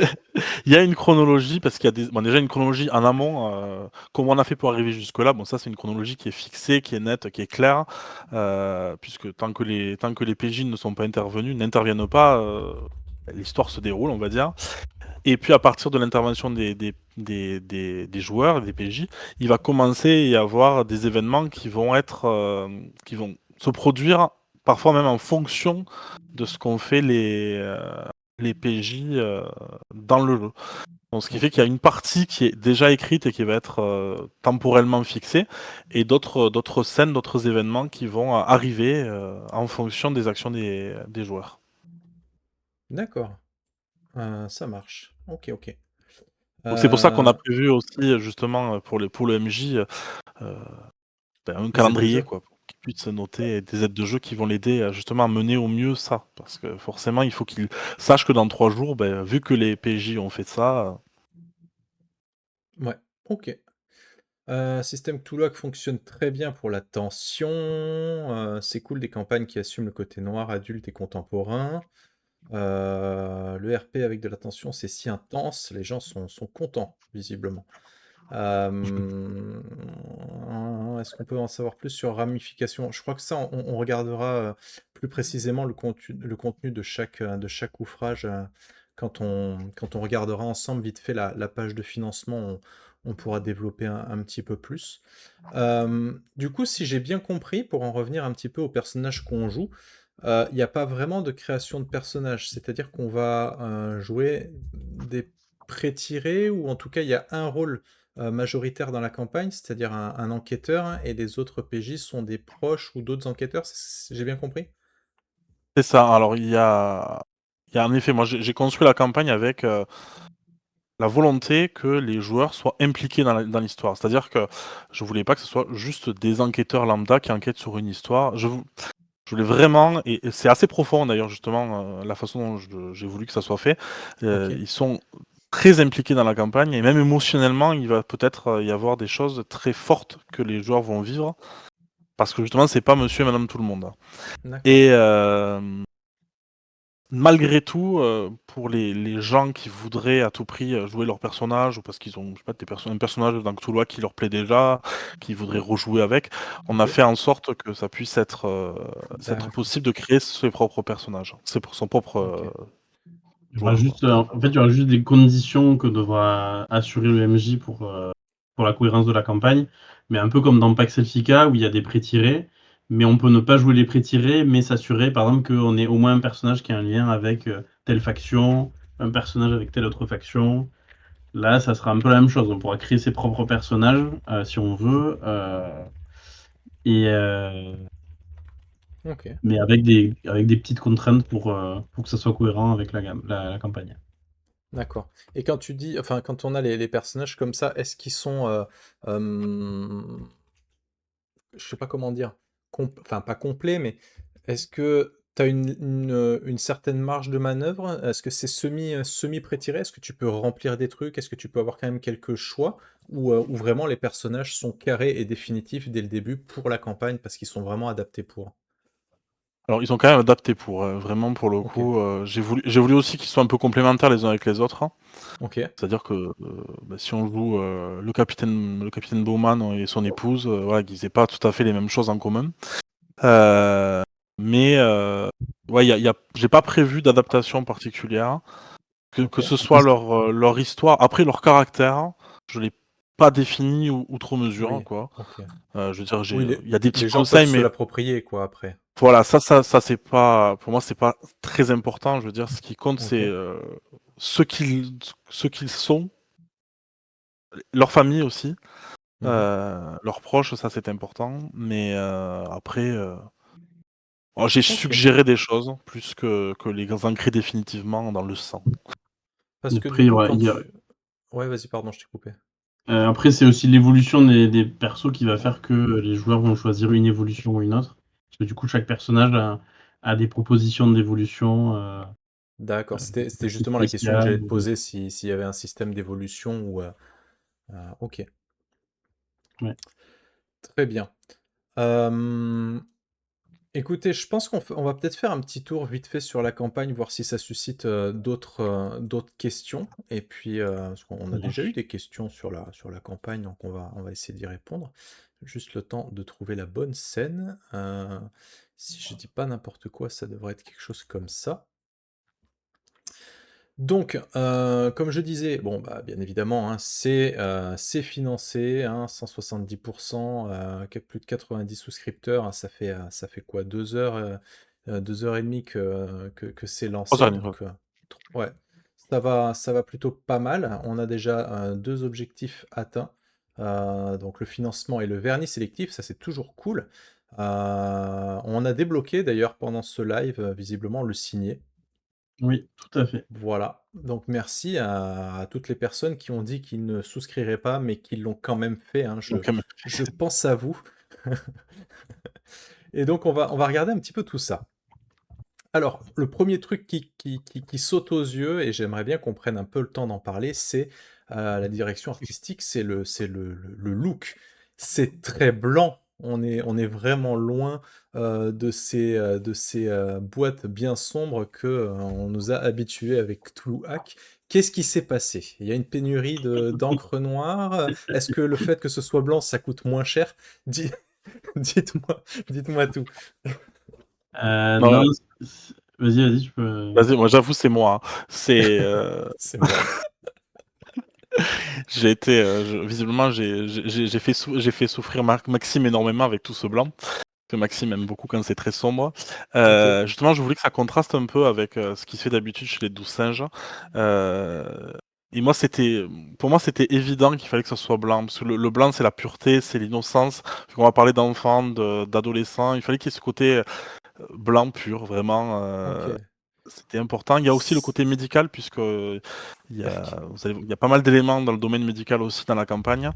il y a une chronologie parce qu'il y a déjà une chronologie en amont, comment on a fait pour arriver jusque-là. Bon, ça, c'est une chronologie qui est fixée, qui est nette, qui est claire, puisque tant que les PJ ne sont pas intervenus, n'interviennent pas, l'histoire se déroule, on va dire. Et puis à partir de l'intervention des joueurs, des PJ, il va commencer à y avoir des événements qui vont se produire, parfois même en fonction de ce qu'ont fait les PJ dans le jeu. Donc, ce qui fait qu'il y a OK. une partie qui est déjà écrite et qui va être temporellement fixée, et d'autres scènes, d'autres événements qui vont arriver en fonction des actions des joueurs. D'accord. Ça marche. OK, OK. Donc c'est pour ça qu'on a Heu, prévu aussi, justement, pour le MJ, un les aides de calendrier, jeu? quoi, pour qu'il puisse noter des aides de jeu qui vont l'aider à justement à mener au mieux ça. Parce que forcément, il faut qu'il sache que dans 3 jours, vu que les PJ ont fait ça, Ouais, OK. Système Cthulhu fonctionne très bien pour la tension, c'est cool des campagnes qui assument le côté noir, adulte et contemporain. Le RP avec de la tension, c'est si intense, les gens sont contents visiblement. Hem, Est-ce qu'on peut en savoir plus sur ramification? Je crois que ça, on regardera, plus précisément le contenu de chaque ouvrage, quand on regardera ensemble vite fait la page de financement, on pourra développer un petit peu plus. Du coup, si j'ai bien compris, pour en revenir un petit peu aux personnages qu'on joue, il n'y a pas vraiment de création de personnages. C'est-à-dire qu'on va, jouer des pré-tirés ou en tout cas, il y a un rôle majoritaire dans la campagne, c'est-à-dire un enquêteur, et les autres PJ sont des proches ou d'autres enquêteurs, j'ai bien compris? c'est ça. Alors il y a en effet, moi j'ai construit la campagne avec, la volonté que les joueurs soient impliqués dans l'histoire. C'est-à-dire que je voulais pas que ce soit juste des enquêteurs lambda qui enquêtent sur une histoire. Je voulais vraiment, et c'est assez profond d'ailleurs justement, la façon dont j'ai voulu que ça soit fait. OK, Ils sont très impliqués dans la campagne, et même émotionnellement, il va peut-être y avoir des choses très fortes que les joueurs vont vivre, parce que justement, c'est pas monsieur et madame tout le monde. d'accord. Et malgré tout, pour les gens qui voudraient à tout prix jouer leur personnage, ou parce qu'ils ont, je sais pas, un personnage dans Cthulhu qui leur plaît déjà, qui voudraient rejouer avec, on a OK, fait en sorte que ça puisse être d'accord, possible de créer ses propres personnages. C'est pour son propre OK, Il y aura joueur, quoi. juste, en fait, il y aura juste des conditions que devra assurer le MJ pour la cohérence de la campagne. Mais un peu comme dans Pax Elfica, où il y a des pré-tirés, mais on peut ne pas jouer les pré-tirés, mais s'assurer, par exemple, qu'on ait au moins un personnage qui a un lien avec telle faction, un personnage avec telle autre faction. Là, ça sera un peu la même chose. On pourra créer ses propres personnages si on veut, et, OK, mais avec des petites contraintes pour que ça soit cohérent avec la campagne. d'accord, et quand tu dis enfin, quand on a les personnages comme ça, est-ce qu'ils sont, hem je sais pas comment dire, enfin pas complet, mais est-ce que tu as une certaine marge de manœuvre? Est-ce que c'est semi-prétiré? Est-ce que tu peux remplir des trucs? Est-ce que tu peux avoir quand même quelques choix? Ou vraiment les personnages sont carrés et définitifs dès le début pour la campagne parce qu'ils sont vraiment adaptés pour? Alors ils ont quand même adapté pour, vraiment pour le OK, coup, j'ai voulu aussi qu'ils soient un peu complémentaires les uns avec les autres, hein. OK, C'est-à-dire que, si on joue, le capitaine Bowman et son épouse, voilà, qu'ils aient pas tout à fait les mêmes choses en commun. Heu, mais ouais, j'ai pas prévu d'adaptation particulière. Que OK, ce soit leur histoire, après leur caractère, je l'ai pas défini outre mesure, oui, quoi. OK. Je veux dire, Oui, il y a des petits les gens peuvent conseils, se mais l'approprier quoi après. voilà, ça c'est pas, pour moi, c'est pas très important. Je veux dire, ce qui compte, c'est, OK. ce qu'ils sont, leur famille aussi, Mmh. leurs proches, ça c'est important, mais après, j'ai OK. suggéré des choses plus que les ancrer définitivement dans le sang. Parce que du Après, il y coup aura, quand tu ouais, vas-y, pardon, je t'ai coupé. après, c'est aussi l'évolution des persos qui va faire que les joueurs vont choisir une évolution ou une autre. Parce que du coup, chaque personnage à des propositions d'évolution D'accord, c'était plus justement la question que spéciales. j'allais te poser, s'il y avait un système d'évolution ou... ok, Ouais. très bien. Euh, Écoutez, je pense on va peut-être faire un petit tour vite fait sur la campagne, voir si ça suscite d'autres questions. Et puis, parce qu'on a Ça déjà eu marche. des questions sur la campagne, donc on va essayer d'y répondre. Juste le temps de trouver la bonne scène. Si je dis pas n'importe quoi, ça devrait être quelque chose comme ça. Donc, comme je disais, bon, bah, bien évidemment, hein, c'est financé, hein, 170%, plus de 90 souscripteurs, hein, ça fait quoi? 2 heures, 2 heures et demie que c'est lancé, 3 années, ouais. donc ouais, ça va plutôt pas mal. On a déjà 2 objectifs atteints, donc le financement et le vernis sélectif, ça c'est toujours cool. On a débloqué d'ailleurs pendant ce live, visiblement le signet. Oui, tout à fait. Voilà, donc merci à toutes les personnes qui ont dit qu'ils ne souscriraient pas, mais qui l'ont quand même fait, hein. Donc, quand même. Je pense à vous. Et donc on va regarder un petit peu tout ça. Alors, le premier truc qui saute aux yeux, et j'aimerais bien qu'on prenne un peu le temps d'en parler, c'est la direction artistique, c'est le look. C'est très blanc. On est vraiment loin de ces boîtes bien sombres que on nous a habitués avec Toulouse Hack. Qu'est-ce qui s'est passé? Il y a une pénurie d'encre noire? Est-ce que le fait que ce soit blanc, ça coûte moins cher? Dis- dites-moi tout. Non, Non, vas-y, tu peux. vas-y, moi j'avoue, c'est moi, hein. C'est, C'est moi. j'ai été, visiblement, j'ai fait souffrir Maxime énormément avec tout ce blanc. Que Maxime aime beaucoup quand c'est très sombre. Ok. Justement, je voulais que ça contraste un peu avec ce qui se fait d'habitude chez les 12 singes. Euh, et moi, pour moi, c'était évident qu'il fallait que ça soit blanc, parce que le blanc, c'est la pureté, c'est l'innocence. On va parler d'enfants, d'adolescents. Il fallait qu'il y ait ce côté blanc pur, vraiment. Ok. C'était important. Il y a aussi le côté médical, puisque il y a pas mal d'éléments dans le domaine médical aussi dans la campagne.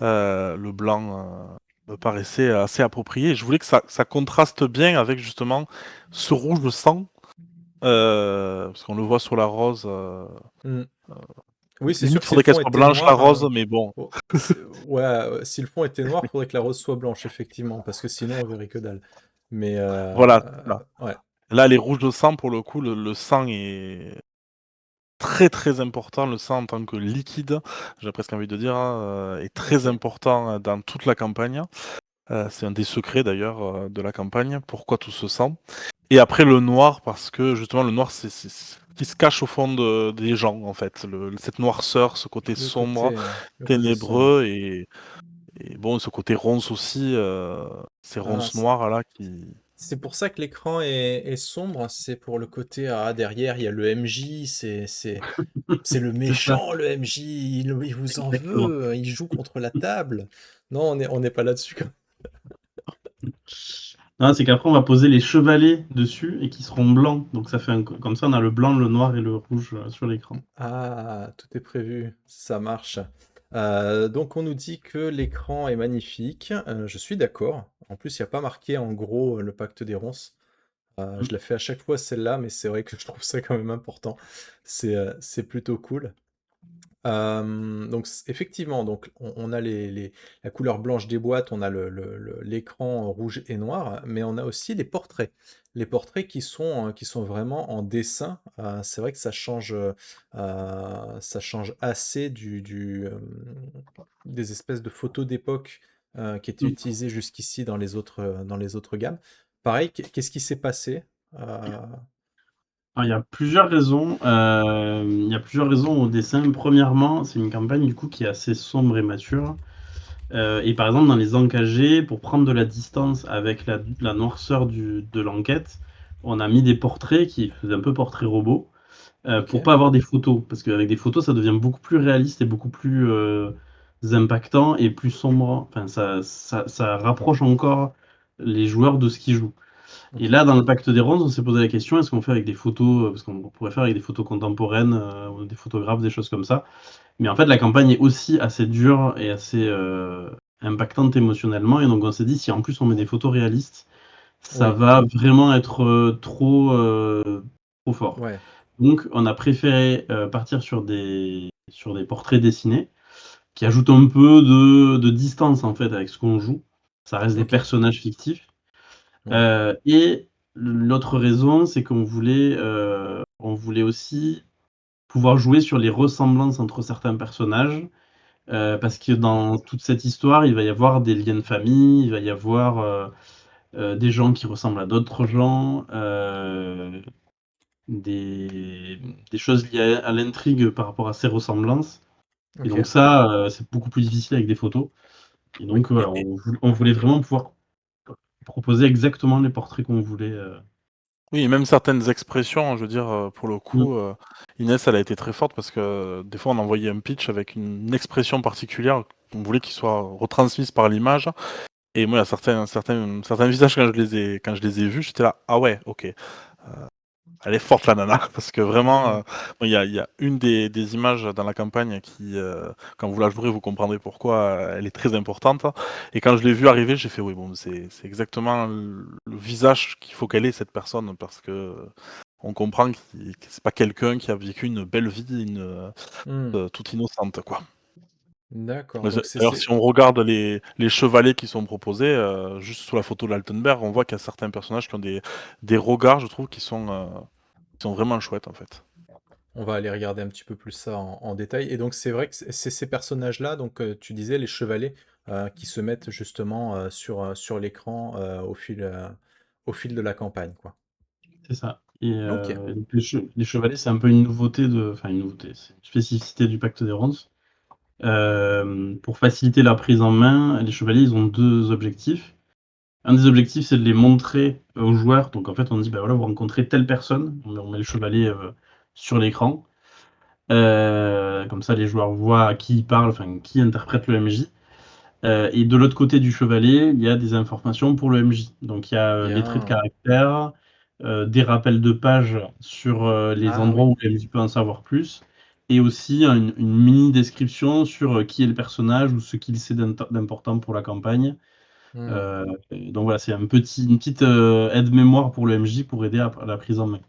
Le blanc me paraissait assez approprié. Je voulais que ça contraste bien avec justement ce rouge de sang, parce qu'on le voit sur la rose. Hmm. Oui, c'est sûr Limite, que il si le faudrait qu'elle fond soit était blanche, la noir, rose, mais bon. ouais, si le fond était noir, il faudrait que la rose soit blanche, effectivement, parce que sinon on verrait que dalle. Mais Voilà. Là, ouais, là, les rouges de sang, pour le coup, le sang est très très important. Le sang en tant que liquide, j'ai presque envie de dire, hein, est très ok. important dans toute la campagne. C'est un des secrets d'ailleurs de la campagne. Pourquoi tout ce sang? Et après le noir, parce que justement le noir, c'est ce qui se cache au fond des gens en fait. Cette noirceur, ce côté sombre, Le côté sombre. ténébreux et bon, ce côté ronce aussi, ces Ah, ronces noires là qui. c'est pour ça que l'écran est sombre, c'est pour le côté, ah, derrière, il y a le MJ, c'est le C'est ça, méchant, le MJ, il vous en exactement. veut, il joue contre la table. Non, on n'est pas là-dessus. Non, c'est qu'après, on va poser les chevalets dessus et qui seront blancs. Donc, ça fait comme ça, on a le blanc, le noir et le rouge sur l'écran. Ah, tout est prévu, ça marche. Donc on nous dit que l'écran est magnifique, je suis d'accord. En plus, il n'y a pas marqué en gros le pacte des ronces. Je Mm. la fais à chaque fois celle-là, mais c'est vrai que je trouve ça quand même important. C'est plutôt cool. Donc effectivement, donc on a la couleur blanche des boîtes, on a l'écran rouge et noir, mais on a aussi les portraits. Les portraits qui sont vraiment en dessin. C'est vrai que ça change assez des espèces de photos d'époque qui étaient Mm. utilisées jusqu'ici dans les autres gammes. Pareil, qu'est-ce qui s'est passé? Alors, il y a plusieurs raisons. Il y a plusieurs raisons au dessin. Premièrement, c'est une campagne du coup qui est assez sombre et mature. Et par exemple, dans les encagés, pour prendre de la distance avec la noirceur de l'enquête, on a mis des portraits qui faisaient un peu portrait robot. Ok, Pour pas avoir des photos, parce qu'avec des photos, ça devient beaucoup plus réaliste et beaucoup plus impactant et plus sombre. Enfin, ça rapproche encore les joueurs de ce qu'ils jouent. Et ok, là, dans le Pacte des Ronces, on s'est posé la question, est-ce qu'on fait avec des photos, parce qu'on pourrait faire avec des photos contemporaines, ou des photographes, des choses comme ça. Mais en fait, la campagne est aussi assez dure et assez impactante émotionnellement, et donc on s'est dit, si en plus on met des photos réalistes, ça Oui, va vraiment être trop fort. ouais, Donc, on a préféré partir sur des portraits dessinés qui ajoutent un peu de distance en fait avec ce qu'on joue. Ça reste des OK, personnages fictifs. ouais, Et l'autre raison, c'est on voulait aussi pouvoir jouer sur les ressemblances entre certains personnages, parce que OK, dans toute cette histoire, il va y avoir des liens de famille, il va y avoir, des gens qui ressemblent à d'autres gens, des choses liées à l'intrigue par rapport à ces ressemblances. Et donc OK. ça, c'est beaucoup plus difficile avec des photos. Et Oui donc voilà, on voulait vraiment pouvoir proposer exactement les portraits qu'on voulait. Oui, et même certaines expressions, je veux dire, pour le Mmh. coup, Inès, elle a été très forte parce que, des fois, on envoyait un pitch avec une expression particulière qu'on voulait qu'il soit retransmise par l'image et moi, il y a certains visages quand je les ai vus, j'étais là: «Ah ouais, OK, elle est forte la nana», parce que vraiment, Mmh. bon, il y a une des images dans la campagne qui, quand vous la jouerez, vous comprendrez pourquoi, elle est très importante et quand je l'ai vue arriver, j'ai fait: «Oui, bon, c'est exactement le visage qu'il faut qu'elle ait cette personne» parce que on comprend que c'est pas quelqu'un qui a vécu une belle vie, Mmh. toute innocente, quoi. D'accord, donc D'ailleurs, si on regarde les chevalets qui sont proposés, juste sous la photo d'Altenberg, on voit qu'il y a certains personnages qui ont des regards, je trouve, qui sont vraiment chouettes, en fait. on va aller regarder un petit peu plus ça en détail et donc c'est vrai que c'est ces personnages-là, donc tu disais les chevalets, qui se mettent justement, sur l'écran, au fil de la campagne, quoi. C'est ça. Et OK. donc les chevalets, c'est un peu une nouveauté enfin une nouveauté, c'est une spécificité du Pacte des Ronces. Pour faciliter la prise en main, les chevaliers, ils ont 2 objectifs. Un des objectifs, c'est de les montrer aux joueurs. Donc en fait, on dit: «Bah, voilà, vous rencontrez telle personne», on met le chevalier, sur l'écran. Comme ça, les joueurs voient à qui il parle, enfin, qui interprète le MJ. Et de l'autre côté du chevalet, il y a des informations pour le MJ. Donc il y a, les traits de Bien. caractère, des rappels de pages sur, les Ah endroits oui. où le MJ peut en savoir plus et aussi une mini description sur, qui est le personnage ou ce qu'il sait d'important pour la campagne. Mmh. Donc voilà, c'est une petite, aide-mémoire pour le MJ pour aider à la prise en main.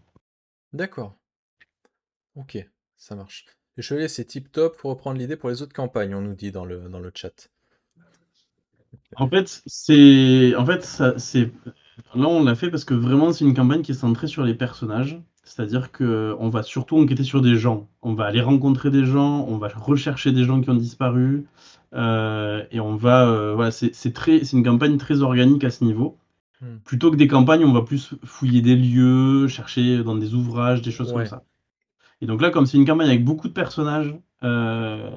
D'accord. OK, ça marche. Les chevaliers, c'est tip top, pour reprendre l'idée pour les autres campagnes, on nous dit dans le chat. En fait, ça c'est là, on l'a fait parce que vraiment, c'est une campagne qui est centrée sur les personnages. C'est-à-dire qu'on va surtout enquêter sur des gens. On va aller rencontrer des gens, on va rechercher des gens qui ont disparu, et on va, voilà, c'est une campagne très organique à ce niveau. Mmh. Plutôt que des campagnes, on va plus fouiller des lieux, chercher dans des ouvrages, des choses comme Ouais. ça. Et donc là, comme c'est une campagne avec beaucoup de personnages, heu,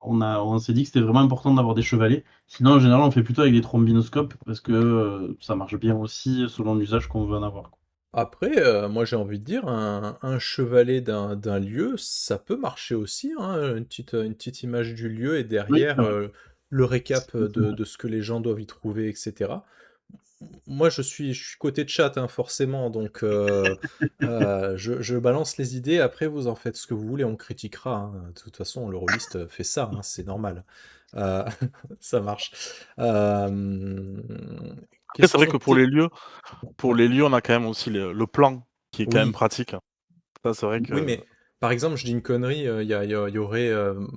on s'est dit que c'était vraiment important d'avoir des chevalets. Sinon, en général, on fait plutôt avec des trombinoscopes parce que, ça marche bien aussi selon l'usage qu'on veut en avoir, quoi. Après, moi j'ai envie de dire un chevalet d'un lieu, ça peut marcher aussi, hein, une petite image du lieu et Oui, derrière, c'est vrai. le récap, C'est vrai. de ce que les gens doivent y trouver et cetera. Moi je suis côté chat, hein, forcément donc je balance les idées, après vous en faites ce que vous voulez, on critiquera, hein. De toute façon le rôliste, fait ça, hein, c'est normal. Heu, ça marche. Hem, Après, c'est vrai question que tec pour ouais, les lieux, on a quand même aussi le plan qui est quand même oui. pratique. Ça, c'est vrai Oui, que mais par exemple, je dis une connerie, il y aurait,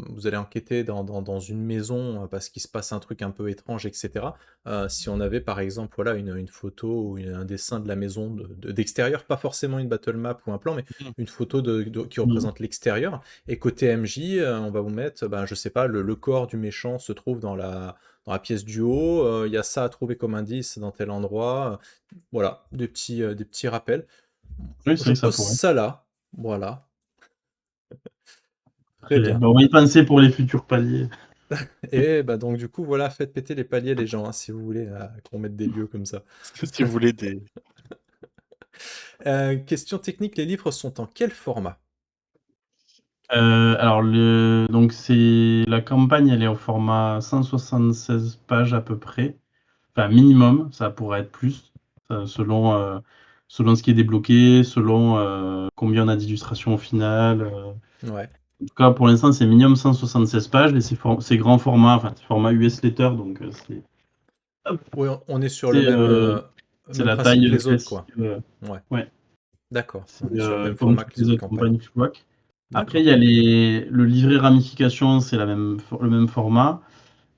vous allez enquêter dans une maison, parce qu'il se passe un truc un peu étrange et cetera. Si on avait par exemple, voilà, une photo ou un dessin de la maison d'extérieur, pas forcément une battle map ou un plan, mais mmh, une photo qui Mmh. représente l'extérieur et côté MJ, on va vous mettre, ben, je sais pas, le corps du méchant se trouve dans la pièce du haut, il y a ça à trouver comme indice dans tel endroit, voilà, des petits rappels. Oui, c'est Je vrai que ça pose pourrait. ça là, voilà. Très Très bien. bien. Bah, on va y penser pour les futurs paliers. Et bah, donc du coup, voilà, faites péter les paliers les gens, hein, si vous voulez, qu'on mette des lieux comme ça. si vous voulez des Question technique, les livres sont en quel format? Alors donc c'est la campagne, elle est au format 176 pages à peu près. Enfin minimum, ça pourrait être plus, selon ce qui est débloqué, selon, combien on a d'illustrations au final, Ouais. En tout cas, pour l'instant, c'est minimum 176 pages et c'est grand format, enfin, c'est format US Letter, donc c'est hop, Oui, on est sur le c'est, même, C'est Même la principe taille que les autres, classique. quoi. Ouais. Ouais, D'accord. c'est On est sur le même comme format toutes que les les autres autres campagnes. campagnes Fluwak. Après, il D'accord. y a le livret ramification, c'est le même format.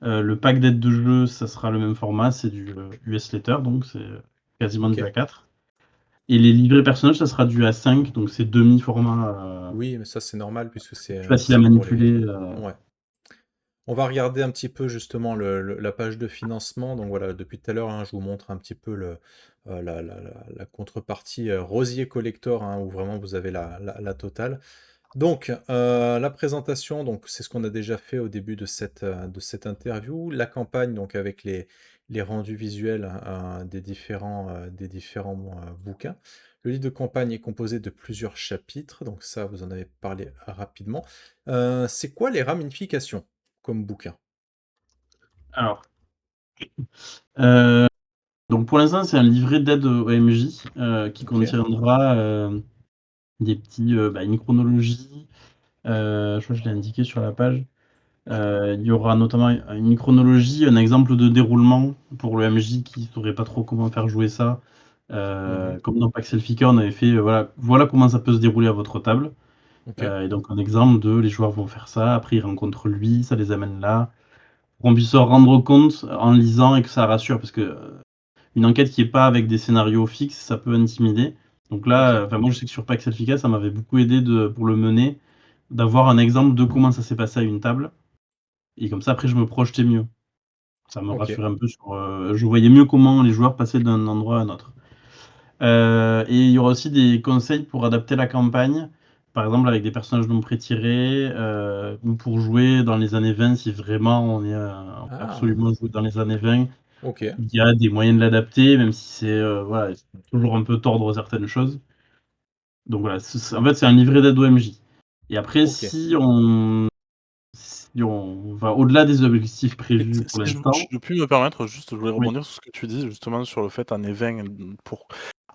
Le pack d'aide de jeu, ça sera le même format, c'est du US Letter, donc c'est quasiment Ok. du A4. Et les livrets personnages, ça sera du A5, donc c'est demi-format, Oui, mais ça c'est normal puisque plus facile à c'est pour les. manipuler. Ouais. On va regarder un petit peu justement la page de financement. Donc voilà, depuis tout à l'heure, hein, je vous montre un petit peu la contrepartie Rosier Collector, hein, où vraiment vous avez la totale. Donc, la présentation, donc c'est ce qu'on a déjà fait au début de cette interview. La campagne, donc avec les rendus visuels des différents bouquins. Le livre de campagne est composé de plusieurs chapitres, donc ça, vous en avez parlé rapidement. C'est quoi les ramifications comme bouquin? Alors, donc pour l'instant, c'est un livret d'aide au MJ qui Ok. contiendra des petits, une chronologie. Je crois que je l'ai indiqué sur la page. Il y aura notamment une chronologie, un exemple de déroulement pour le MJ qui ne saurait pas trop comment faire jouer ça. Mhm. Comme dans Pax Elfica, on avait fait voilà comment ça peut se dérouler à votre table. Ok. Et donc un exemple de les joueurs vont faire ça, après ils rencontrent lui, ça les amène là. Pour qu'on puisse se rendre compte en lisant et que ça rassure, parce que une enquête qui est pas avec des scénarios fixes, ça peut intimider. Donc là, Ok. moi je sais que sur Pax Elfica, ça m'avait beaucoup aidé pour le mener, d'avoir un exemple de comment ça s'est passé à une table. Et comme ça, après, je me projetais mieux. Ça me Ok. rassurait un peu sur. Je voyais mieux comment les joueurs passaient d'un endroit à un autre. Et il y aura aussi des conseils pour adapter la campagne, par exemple avec des personnages non prétirés, ou pour jouer dans les années 20 si vraiment on veut Ah, absolument jouer dans les années 20. ok. Il y a des moyens de l'adapter, même si c'est voilà, c'est toujours un peu tordre certaines choses. Donc voilà, en fait, c'est un livret d'aide au MJ. Et après, Ok. si on va au-delà des objectifs Et prévus pour si l'instant, je puis me permettre, juste, je voulais oui. rebondir sur ce que tu dis, justement, sur le fait en event pour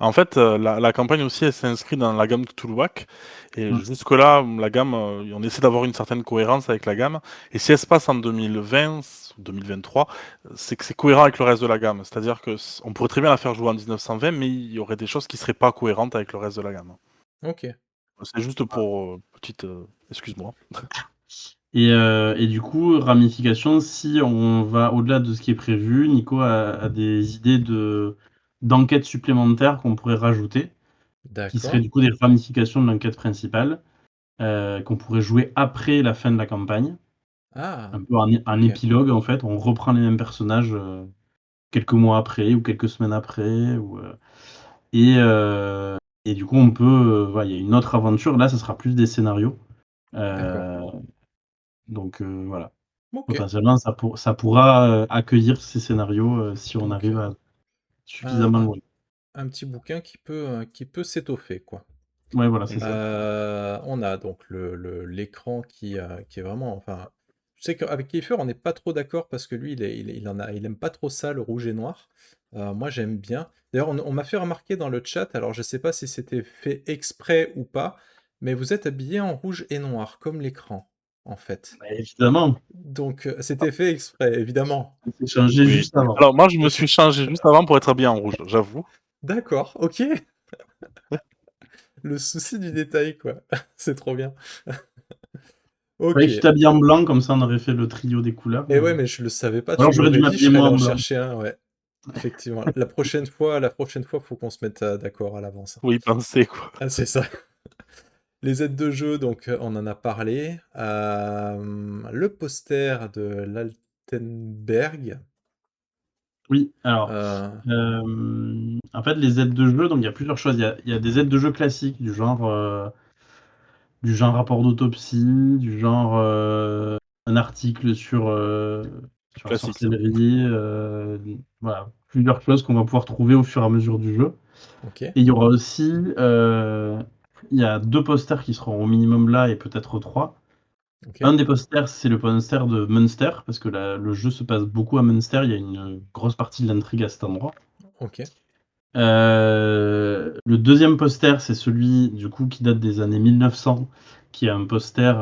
en fait, la campagne aussi, elle s'inscrit dans la gamme de Cthulhuac et Mm. jusque-là, la gamme, on essaie d'avoir une certaine cohérence avec la gamme et si elle se passe en 2020 ou 2023, c'est que c'est cohérent avec le reste de la gamme. C'est-à-dire que on pourrait très bien la faire jouer en 1920, mais il y aurait des choses qui seraient pas cohérentes avec le reste de la gamme. Ok. C'est juste pour, petite, excuse-moi. Et du coup, ramification, si on va au-delà de ce qui est prévu, Nico a des idées d'enquêtes supplémentaires qu'on pourrait rajouter, qui seraient D'accord. du coup des ramifications de l'enquête principale, qu'on pourrait jouer après la fin de la campagne. Ah, Un peu un ok. épilogue en fait, on reprend les mêmes personnages quelques mois après ou quelques semaines après. Et, euh, et du coup, on peut. Voilà, il y a une autre aventure, là, ça sera plus des scénarios. D'accord. Euh, donc voilà. Ok. Potentiellement, ça pourra accueillir ces scénarios si on Ok. arrive à Un, suffisamment un- loin. un petit bouquin qui peut s'étoffer, quoi. Ouais, voilà, c'est ça. On a donc l'écran qui est vraiment, enfin, je sais qu'avec Kiefer, on n'est pas trop d'accord parce que lui, il aime pas trop ça, le rouge et noir. Moi, j'aime bien. D'ailleurs, on m'a fait remarquer dans le chat, alors je sais pas si c'était fait exprès ou pas, mais vous êtes habillé en rouge et noir, comme l'écran, en fait. Bah, évidemment, Donc, c'était fait exprès, évidemment. c'est changé Oui. juste avant. Alors moi, je me suis changé juste avant pour être habillé en rouge, j'avoue. D'accord, ok. Le souci du détail, quoi. C'est trop bien. Fallait Ok. que tu t'habilles en blanc, comme ça on aurait fait le trio des couleurs. Et Mais... ouais, mais je le savais pas, tu Alors me j'aurais dû l'aurais dit, je m'habiller serais moi allé en en blanc. chercher un, ouais. Effectivement. La prochaine fois, faut qu'on se mette d'accord à l'avance. Faut y penser, quoi. Ah, c'est ça. Les aides de jeu, donc on en a parlé. Le poster de l'Altenberg. Oui, alors, Euh, en fait, les aides de jeu, donc il y a plusieurs choses. Il y a des aides de jeu classiques, du genre rapport d'autopsie, du genre un article sur la Classique, ça. sorcellerie, voilà, plusieurs choses qu'on va pouvoir trouver au fur et à mesure du jeu. ok, Et il y aura aussi, il y a 2 posters qui seront au minimum là et peut-être 3. ok, Un des posters, c'est le poster de Munster, parce que le jeu se passe beaucoup à Munster, il y a une grosse partie de l'intrigue à cet endroit. ok, Le deuxième poster, c'est celui du coup qui date des années 1900, qui est un poster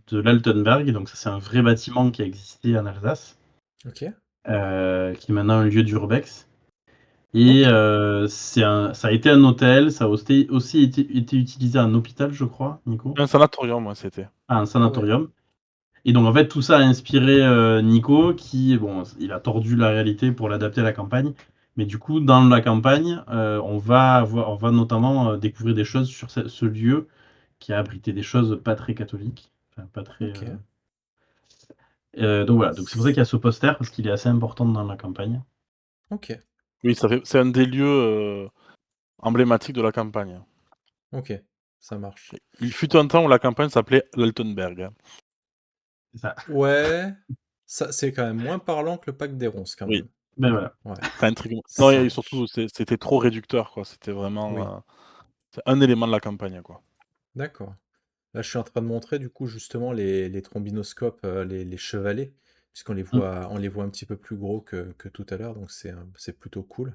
de l'Altenberg. Donc ça, c'est un vrai bâtiment qui a existé en Alsace, ok. qui est maintenant un lieu d'urbex. Et Ok. ça a été un hôtel, ça a aussi été utilisé à un hôpital, je crois, Nico. Un sanatorium, moi, c'était. Ah, un Ah ouais. sanatorium. Et donc en fait tout ça a inspiré Nico qui, bon, il a tordu la réalité pour l'adapter à la campagne. Mais du coup dans la campagne, on va notamment découvrir des choses sur ce lieu qui a abrité des choses pas très catholiques. Enfin, pas très, Ok. donc voilà, donc c'est pour ça qu'il y a ce poster parce qu'il est assez important dans la campagne. Ok. Oui, c'est un des lieux emblématiques de la campagne. Ok. Ça marche. Il fut un temps où la campagne s'appelait l'Altenberg, hein. C'est ça. Ouais. Ça, c'est quand même moins parlant que le pacte des ronces, quand Oui, même. Ben voilà. Ouais. ça intrigue. Non, Ça et marche. surtout, c'était trop réducteur, quoi. C'était vraiment Oui. c'est un élément de la campagne, quoi. D'accord. Là, je suis en train de montrer, du coup, justement, les trombinoscopes, les chevalets, puisqu'on Mm. on les voit un petit peu plus gros que tout à l'heure, donc c'est plutôt cool.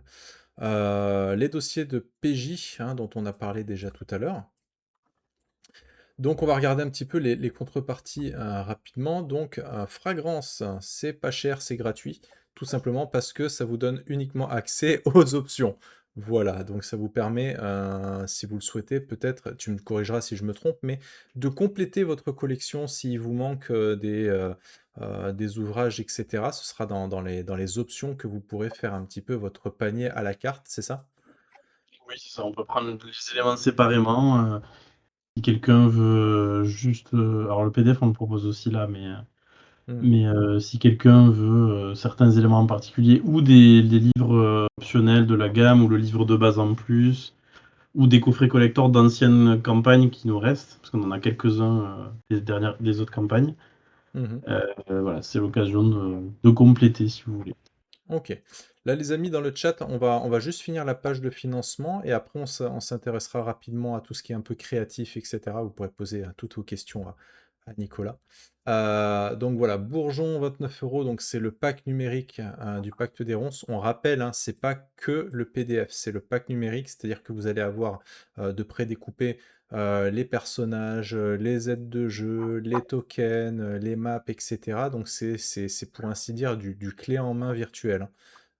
Les dossiers de PJ, hein, dont on a parlé déjà tout à l'heure. Donc on va regarder un petit peu les contreparties, rapidement. Donc, Fragrance, c'est pas cher, c'est gratuit. Tout simplement parce que ça vous donne uniquement accès aux options. Voilà, donc ça vous permet, si vous le souhaitez peut-être, tu me corrigeras si je me trompe, mais de compléter votre collection s'il vous manque, des ouvrages et cetera. Ce sera dans les options que vous pourrez faire un petit peu votre panier à la carte, c'est ça? Oui, c'est ça, on peut prendre les éléments séparément. Si quelqu'un veut juste, alors le PDF on le propose aussi là, Mmh. mais si quelqu'un veut certains éléments en particulier ou des livres optionnels de la gamme ou le livre de base en plus, ou des coffrets collector d'anciennes campagnes qui nous restent, parce qu'on en a quelques-uns des autres campagnes. Mmh. Voilà, c'est l'occasion de compléter si vous voulez. OK. Là, les amis, dans le chat, on va juste finir la page de financement et après on s'intéressera rapidement à tout ce qui est un peu créatif, et cetera. Vous pourrez poser, toutes vos questions à Nicolas. Donc voilà, Bourgeon, 29 €, donc c'est le pack numérique, du Pacte des Ronces. On rappelle, hein, c'est pas que le PDF, c'est le pack numérique, c'est-à-dire que vous allez avoir, de prédécoupé, les personnages, les aides de jeu, les tokens, les maps, et cetera. Donc c'est pour ainsi dire du clé en main virtuel, hein.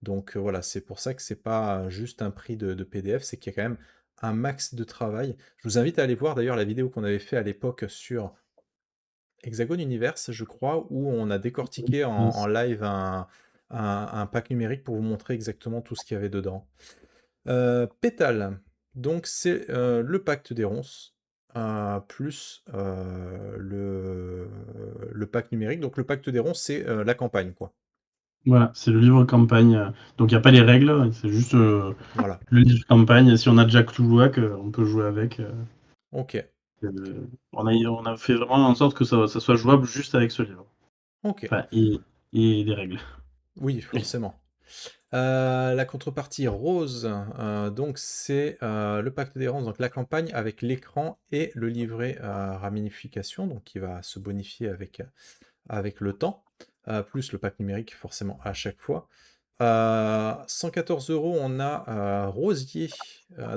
Donc voilà, c'est pour ça que c'est pas juste un prix de PDF, c'est qu'il y a quand même un max de travail. Je vous invite à aller voir d'ailleurs la vidéo qu'on avait fait à l'époque sur Hexagon Universe, je crois, où on a décortiqué en live un pack numérique pour vous montrer exactement tout ce qu'il y avait dedans. Pétale, donc c'est le pacte des ronces, plus le pack numérique. Donc le pacte des ronces, c'est la campagne, quoi. Voilà, c'est le livre campagne. Donc il n'y a pas les règles, c'est juste Voilà, le livre campagne. Si on a déjà Cthulhuac, on peut jouer avec. ok, On a fait vraiment en sorte que ça soit jouable juste avec ce livre. ok. Enfin, et des règles. Oui, forcément. La contrepartie rose, donc c'est le pacte des ronces, donc la campagne avec l'écran et le livret ramification, donc qui va se bonifier avec le temps, plus le pack numérique forcément à chaque fois. 114 €, on a Rosier,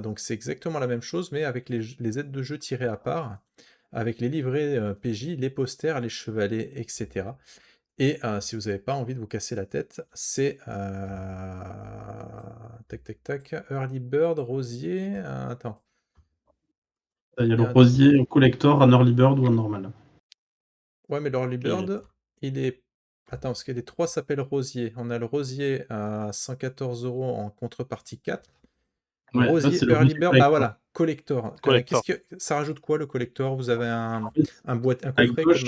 donc c'est exactement la même chose, mais avec les aides de jeu tirées à part, avec les livrets PJ, les posters, les chevalets, etc. Et si vous n'avez pas envie de vous casser la tête, c'est tac tac tac, Early Bird, Rosier, attends, Il y a il y le a un truc. rosier collector en early bird ou en normal. Ouais, mais l'Early Et Bird, il est. Attends, parce que les trois s'appellent Rosier. On a le Rosier à 114 € en contrepartie 4. Ouais, ça Rosier c'est le Early rosier Bird. Ah collector. voilà, collector. Qu'est-ce collector. que ça rajoute quoi le collector? Vous avez En fait, un à coffret comme. gauche,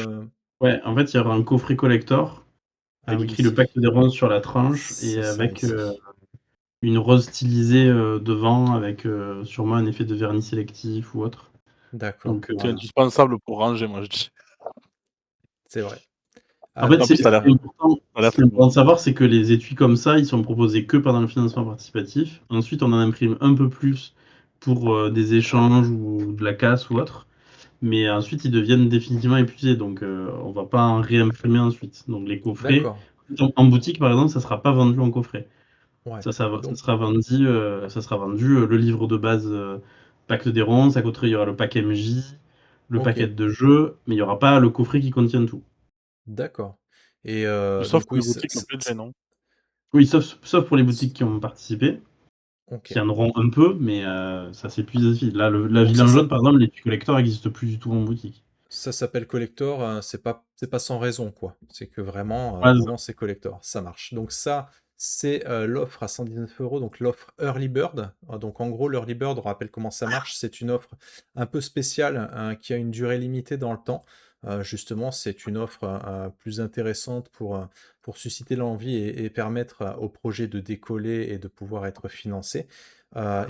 ouais, en fait, il y aura un coffret collector Ah avec oui, écrit le ici. pacte des ronces sur la tranche et C'est ça avec ici. une rose stylisée devant avec sûrement un effet de vernis sélectif ou autre. D'accord. Donc C'est voilà. indispensable pour ranger, moi, je dis. C'est vrai. En fait, En plus, Donc, ça a l'air ce qui est très beau. important de savoir, c'est que les étuis comme ça, ils sont proposés que pendant le financement participatif. Ensuite, on en imprime un peu plus pour des échanges ou de la casse ou autre. Mais ensuite, ils deviennent définitivement épuisés. Donc, on va pas en réimprimer ensuite. Donc, les coffrets, d'accord. en boutique, par exemple, ça sera pas vendu en coffret. Ouais. Ça Donc, sera vendu, le livre de base Pacte des Ronces. À côté, il y aura le pack MJ, le ok. paquet de jeux, mais il n'y aura pas le coffret qui contient tout. D'accord. Et Sauf donc pour oui, les boutiques, le budget, non? Oui, sauf pour les boutiques qui ont participé. OK. Qui en auront un peu, mais ça s'épuise assez vite. Là, la Donc ça Vilain ça Jaune, par exemple, les petits collectors n'existent plus du tout en boutique. ça s'appelle collector, c'est pas sans raison, quoi. C'est que vraiment, Ouais, pour le c'est ça. moment, c'est collector, ça marche. Donc ça, c'est, l'offre à 119 €, donc l'offre Early Bird. Donc en gros, l'Early Bird, on rappelle comment ça marche, c'est une offre un peu spéciale, qui a une durée limitée dans le temps. Justement, c'est une offre, plus intéressante pour susciter l'envie et permettre, au projet de décoller et de pouvoir être financé.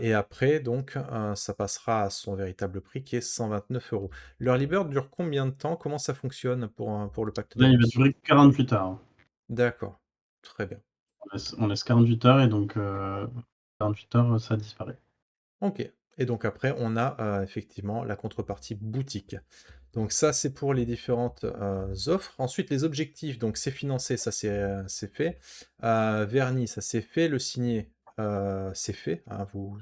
Et après donc, ça passera à son véritable prix qui est 129 €. L'early bird dure combien de temps? Comment ça fonctionne pour le pacte des Là, il va ronces? durer 48 heures. D'accord, très bien. On laisse 48 heures et donc 48 heures, ça disparaît. OK, et donc après on a, effectivement la contrepartie boutique. Donc ça, c'est pour les différentes, offres. Ensuite les objectifs, donc c'est financé, ça c'est fait. Vernis, ça c'est fait. Le signé, c'est fait, hein. Vous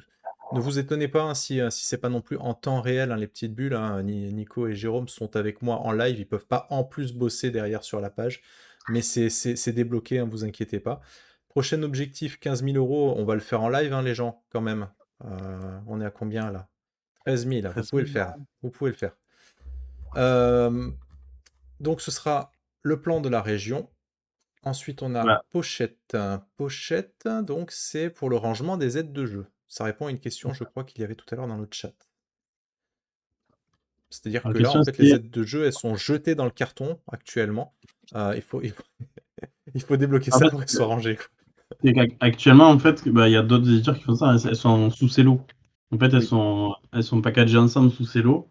ne vous étonnez pas, hein, si c'est pas non plus en temps réel, hein, les petites bulles, hein. Nico et Jérôme sont avec moi en live, ils peuvent pas en plus bosser derrière sur la page, mais c'est débloqué, hein, vous inquiétez pas. Prochain objectif, 15 000 €, on va le faire en live, hein, les gens, quand même. On est à combien là? 13 000, vous 13 pouvez le 000 faire, euros. vous pouvez le faire. Hem, donc ce sera le plan de la région. Ensuite, on a Voilà. pochette. Pochette, donc c'est pour le rangement des aides de jeu. Ça répond à une question, je crois qu'il y avait tout à l'heure dans le chat. C'est-à-dire La que là, en question, fait, les c'est aides de jeu, elles sont jetées dans le carton actuellement. Il faut débloquer en ça fait, pour qu'elles soient rangées, quoi. c'est qu'actuellement, en fait, bah, il y a d'autres éditeurs qui font ça, elles sont sous cello. En fait, elles Oui, sont elles sont packagées ensemble sous cello,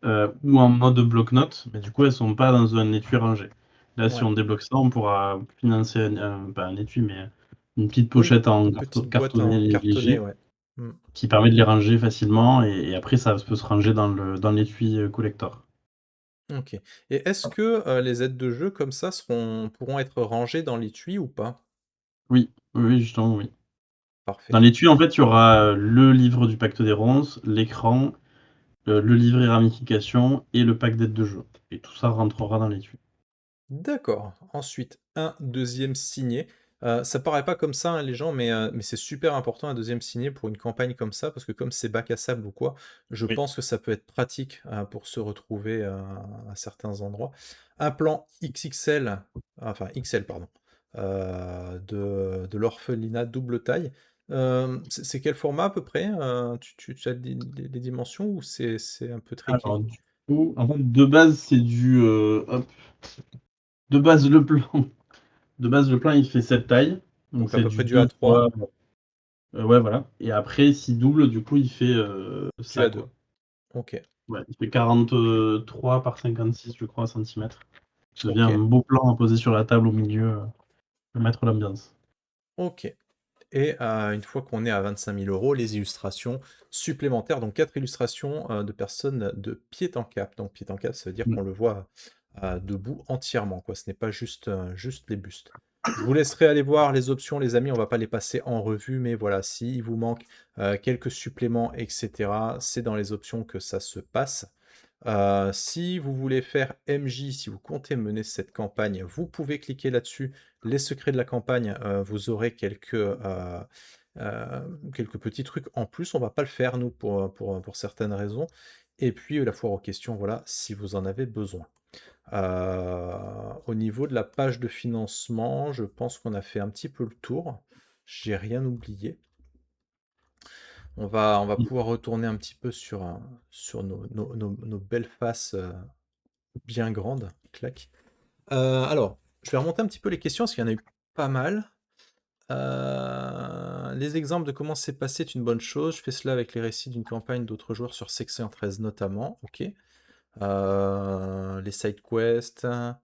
ou en mode bloc-notes, mais du coup, elles sont pas dans un étui rangé. Là, si ouais. on débloque ça, on pourra financer pas un étui, mais une petite Oui, pochette en une petite boîte cartonné en cartonné, léger ouais. Mmh. qui permet de les ranger facilement et après ça peut se ranger dans l'étui, collector. OK, et est-ce que, les aides de jeu comme ça pourront être rangées dans l'étui ou pas? Oui, oui, oui, justement, oui. Dans Parfait. l'étui, en fait, il y aura, le livre du pacte des ronces, l'écran, le livret ramification et le pack d'aide de jeu et tout ça rentrera dans l'étui. D'accord. Ensuite, un deuxième signet. Ça paraît pas comme ça, hein, les gens, mais c'est super important un deuxième signet pour une campagne comme ça, parce que comme c'est bac à sable ou quoi, je Oui. pense que ça peut être pratique, pour se retrouver, à certains endroits. Un plan XXL, enfin XL pardon, de l'orphelinat double taille. C'est quel format à peu près? Tu as des dimensions ou c'est un peu tricky? Alors du coup, en fait, de base, c'est hop, de base, le plan, il fait cette taille, donc Donc à c'est peu du près du 2 A3, fois, ouais, voilà et après s'il double, du coup, il fait, du ça, A2. quoi. OK. Ouais, il fait 43 par 56, je crois, centimètres. Ça devient un OK, beau plan à poser sur la table au milieu, pour mettre l'ambiance. OK, et une fois qu'on est à 25 000 €, les illustrations supplémentaires, donc 4 illustrations, de personnes de pied en cap. Donc pied en cap, ça veut dire Mmh. qu'on le voit, debout entièrement, quoi. Ce n'est pas juste les bustes. Je vous laisserai aller voir les options, les amis, on va pas les passer en revue, mais voilà, s'il vous manque, quelques suppléments et cetera, c'est dans les options que ça se passe. Si vous voulez faire MJ, si vous comptez mener cette campagne, vous pouvez cliquer là-dessus. Les secrets de la campagne, vous aurez quelques petits trucs en plus. On va pas le faire nous pour certaines raisons, et puis, la foire aux questions, voilà, si vous en avez besoin. Au niveau de la page de financement, je pense qu'on a fait un petit peu le tour. J'ai rien oublié. On va Mmh. pouvoir retourner un petit peu sur nos belles faces, bien grande, clac. Alors, je vais remonter un petit peu les questions parce qu'il y en a eu pas mal. Les exemples de comment c'est passé est une bonne chose. Je fais cela avec les récits d'une campagne d'autres joueurs sur Section 13 notamment. OK. Les side quests, ça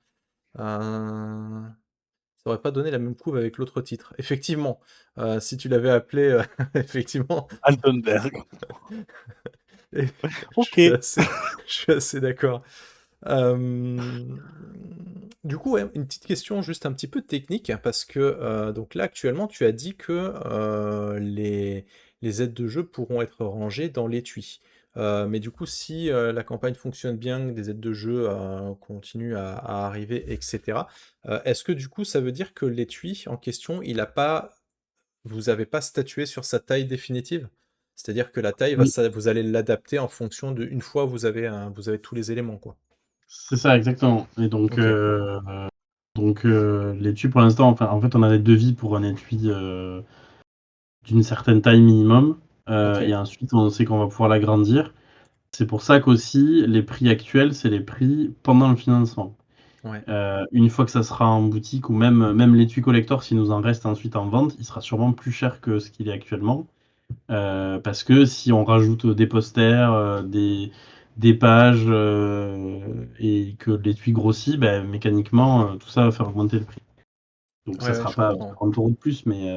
aurait pas donné la même couve avec l'autre titre. Effectivement, si tu l'avais appelé, effectivement, Altenberg. et OK. je suis assez d'accord. Hem, du coup, ouais, une petite question juste un petit peu technique, hein, parce que, donc là, actuellement, tu as dit que, les aides de jeu pourront être rangées dans l'étui. Mais du coup, si, la campagne fonctionne bien, que des aides de jeu, continuent à arriver et cetera, est-ce que du coup, ça veut dire que l'étui en question, il a pas vous n'avez pas statué sur sa taille définitive? C'est-à-dire que la taille, Oui, vous allez l'adapter en fonction de une fois vous avez tous les éléments, quoi. c'est ça, exactement. Et Ok, l'étui pour l'instant, enfin, en fait, on a des devis pour un étui d'une certaine taille minimum. ok, Et ensuite, on sait qu'on va pouvoir l'agrandir. C'est pour ça qu'aussi, les prix actuels, c'est les prix pendant le financement. ouais, Une fois que ça sera en boutique, ou même l'étui collector, s'il nous en reste ensuite en vente, il sera sûrement plus cher que ce qu'il est actuellement. Parce que si on rajoute des posters, des pages, et que l'étui grossit, ben, mécaniquement, tout ça va faire augmenter le prix. Donc ça ouais, ouais, sera je pas comprends. 40 euros de plus, mais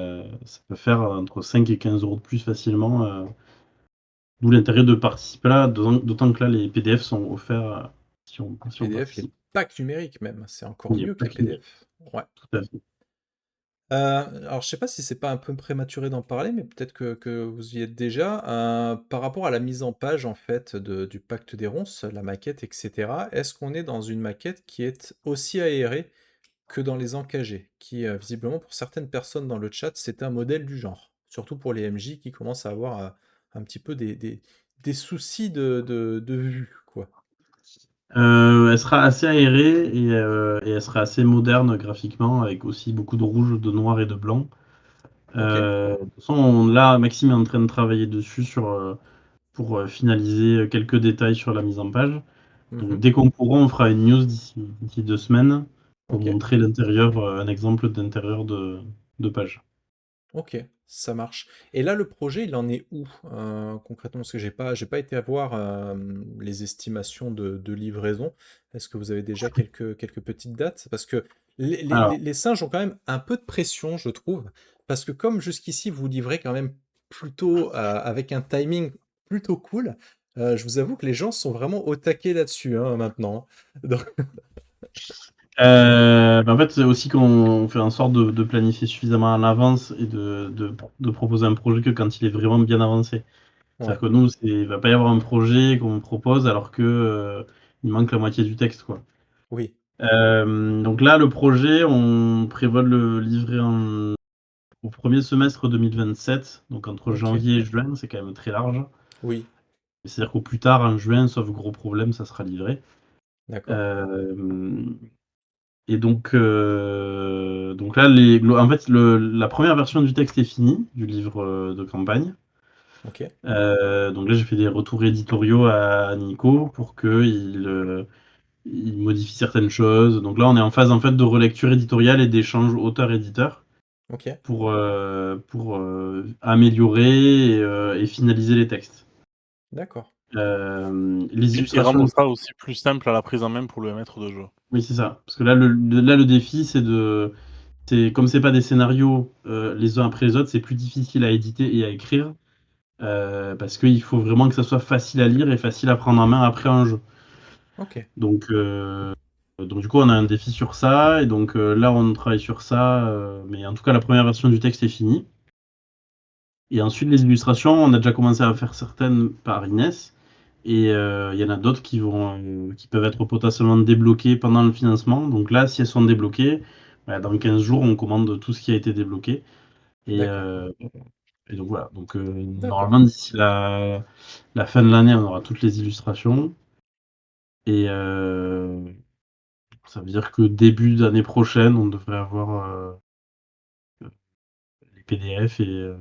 ça peut faire entre 5 et 15 euros de plus facilement. D'où l'intérêt de participer là, d'autant que là, les PDF sont offerts si on PDF, les participe. packs numériques même, c'est encore Il n'y a mieux que pas les fini, PDF. Ouais. tout à fait. Alors je sais pas si c'est pas un peu prématuré d'en parler, mais peut-être que vous y êtes déjà. Par rapport à la mise en page en fait du Pacte des Ronces, la maquette, et cetera, est-ce qu'on est dans une maquette qui est aussi aérée que dans les encagés? Qui, visiblement pour certaines personnes dans le chat, c'est un modèle du genre. Surtout pour les MJ qui commencent à avoir, un petit peu des soucis de vue, quoi. Elle sera assez aérée et elle sera assez moderne graphiquement, avec aussi beaucoup de rouge, de noir et de blanc. OK. De toute façon, là, Maxime est en train de travailler dessus pour finaliser quelques détails sur la mise en page. Donc, Mmh. dès qu'on pourra, on fera une news d'ici 2 semaines pour OK. montrer l'intérieur, un exemple d'intérieur de page. OK, ça marche. Et là, le projet, il en est où, concrètement? Parce que j'ai pas été voir, les estimations de livraison. Est-ce que vous avez déjà quelques petites dates? Parce que Alors, les singes ont quand même un peu de pression, je trouve, parce que comme jusqu'ici, vous livrez quand même plutôt, avec un timing plutôt cool, je vous avoue que les gens sont vraiment au taquet là-dessus, hein, maintenant, hein. Donc en fait, c'est aussi qu'on fait en sorte de planifier suffisamment en avance et de proposer un projet que quand il est vraiment bien avancé. C'est-à-dire ouais, que nous, il va pas y avoir un projet qu'on propose alors que il manque la moitié du texte, quoi. oui, Donc là, le projet, on prévoit de le livrer au premier semestre 2027, donc entre OK, janvier et juin, c'est quand même très large. oui, C'est-à-dire qu'au plus tard, en juin, sauf gros problème, ça sera livré. d'accord, Euh, donc là, en fait, la première version du texte est finie, du livre de campagne. OK, Donc là, j'ai fait des retours éditoriaux à Nico pour qu'il modifie certaines choses. Donc là, on est en phase en fait de relecture éditoriale et d'échange auteur-éditeur OK. pour améliorer et finaliser les textes. D'accord. Les Et illustrations, rendre ça aussi plus simple à la prise en main pour le maître de jeu. oui, c'est ça. Parce que là, le défi, comme c'est pas des scénarios les uns après les autres, c'est plus difficile à éditer et à écrire. Parce qu'il faut vraiment que ça soit facile à lire et facile à prendre en main après un jeu. OK. Donc du coup, on a un défi sur ça, et donc là, on travaille sur ça, mais en tout cas, la première version du texte est finie. Et ensuite, les illustrations, on a déjà commencé à faire certaines par Inès, et il y en a d'autres qui peuvent être potentiellement débloquées pendant le financement. Donc là, si elles sont débloquées, bah, dans 15 jours, on commande tout ce qui a été débloqué. Et, D'accord. euh, et donc voilà, donc D'accord. normalement, d'ici la fin de l'année, on aura toutes les illustrations. Et ça veut dire que début d'année prochaine, on devrait avoir les PDF et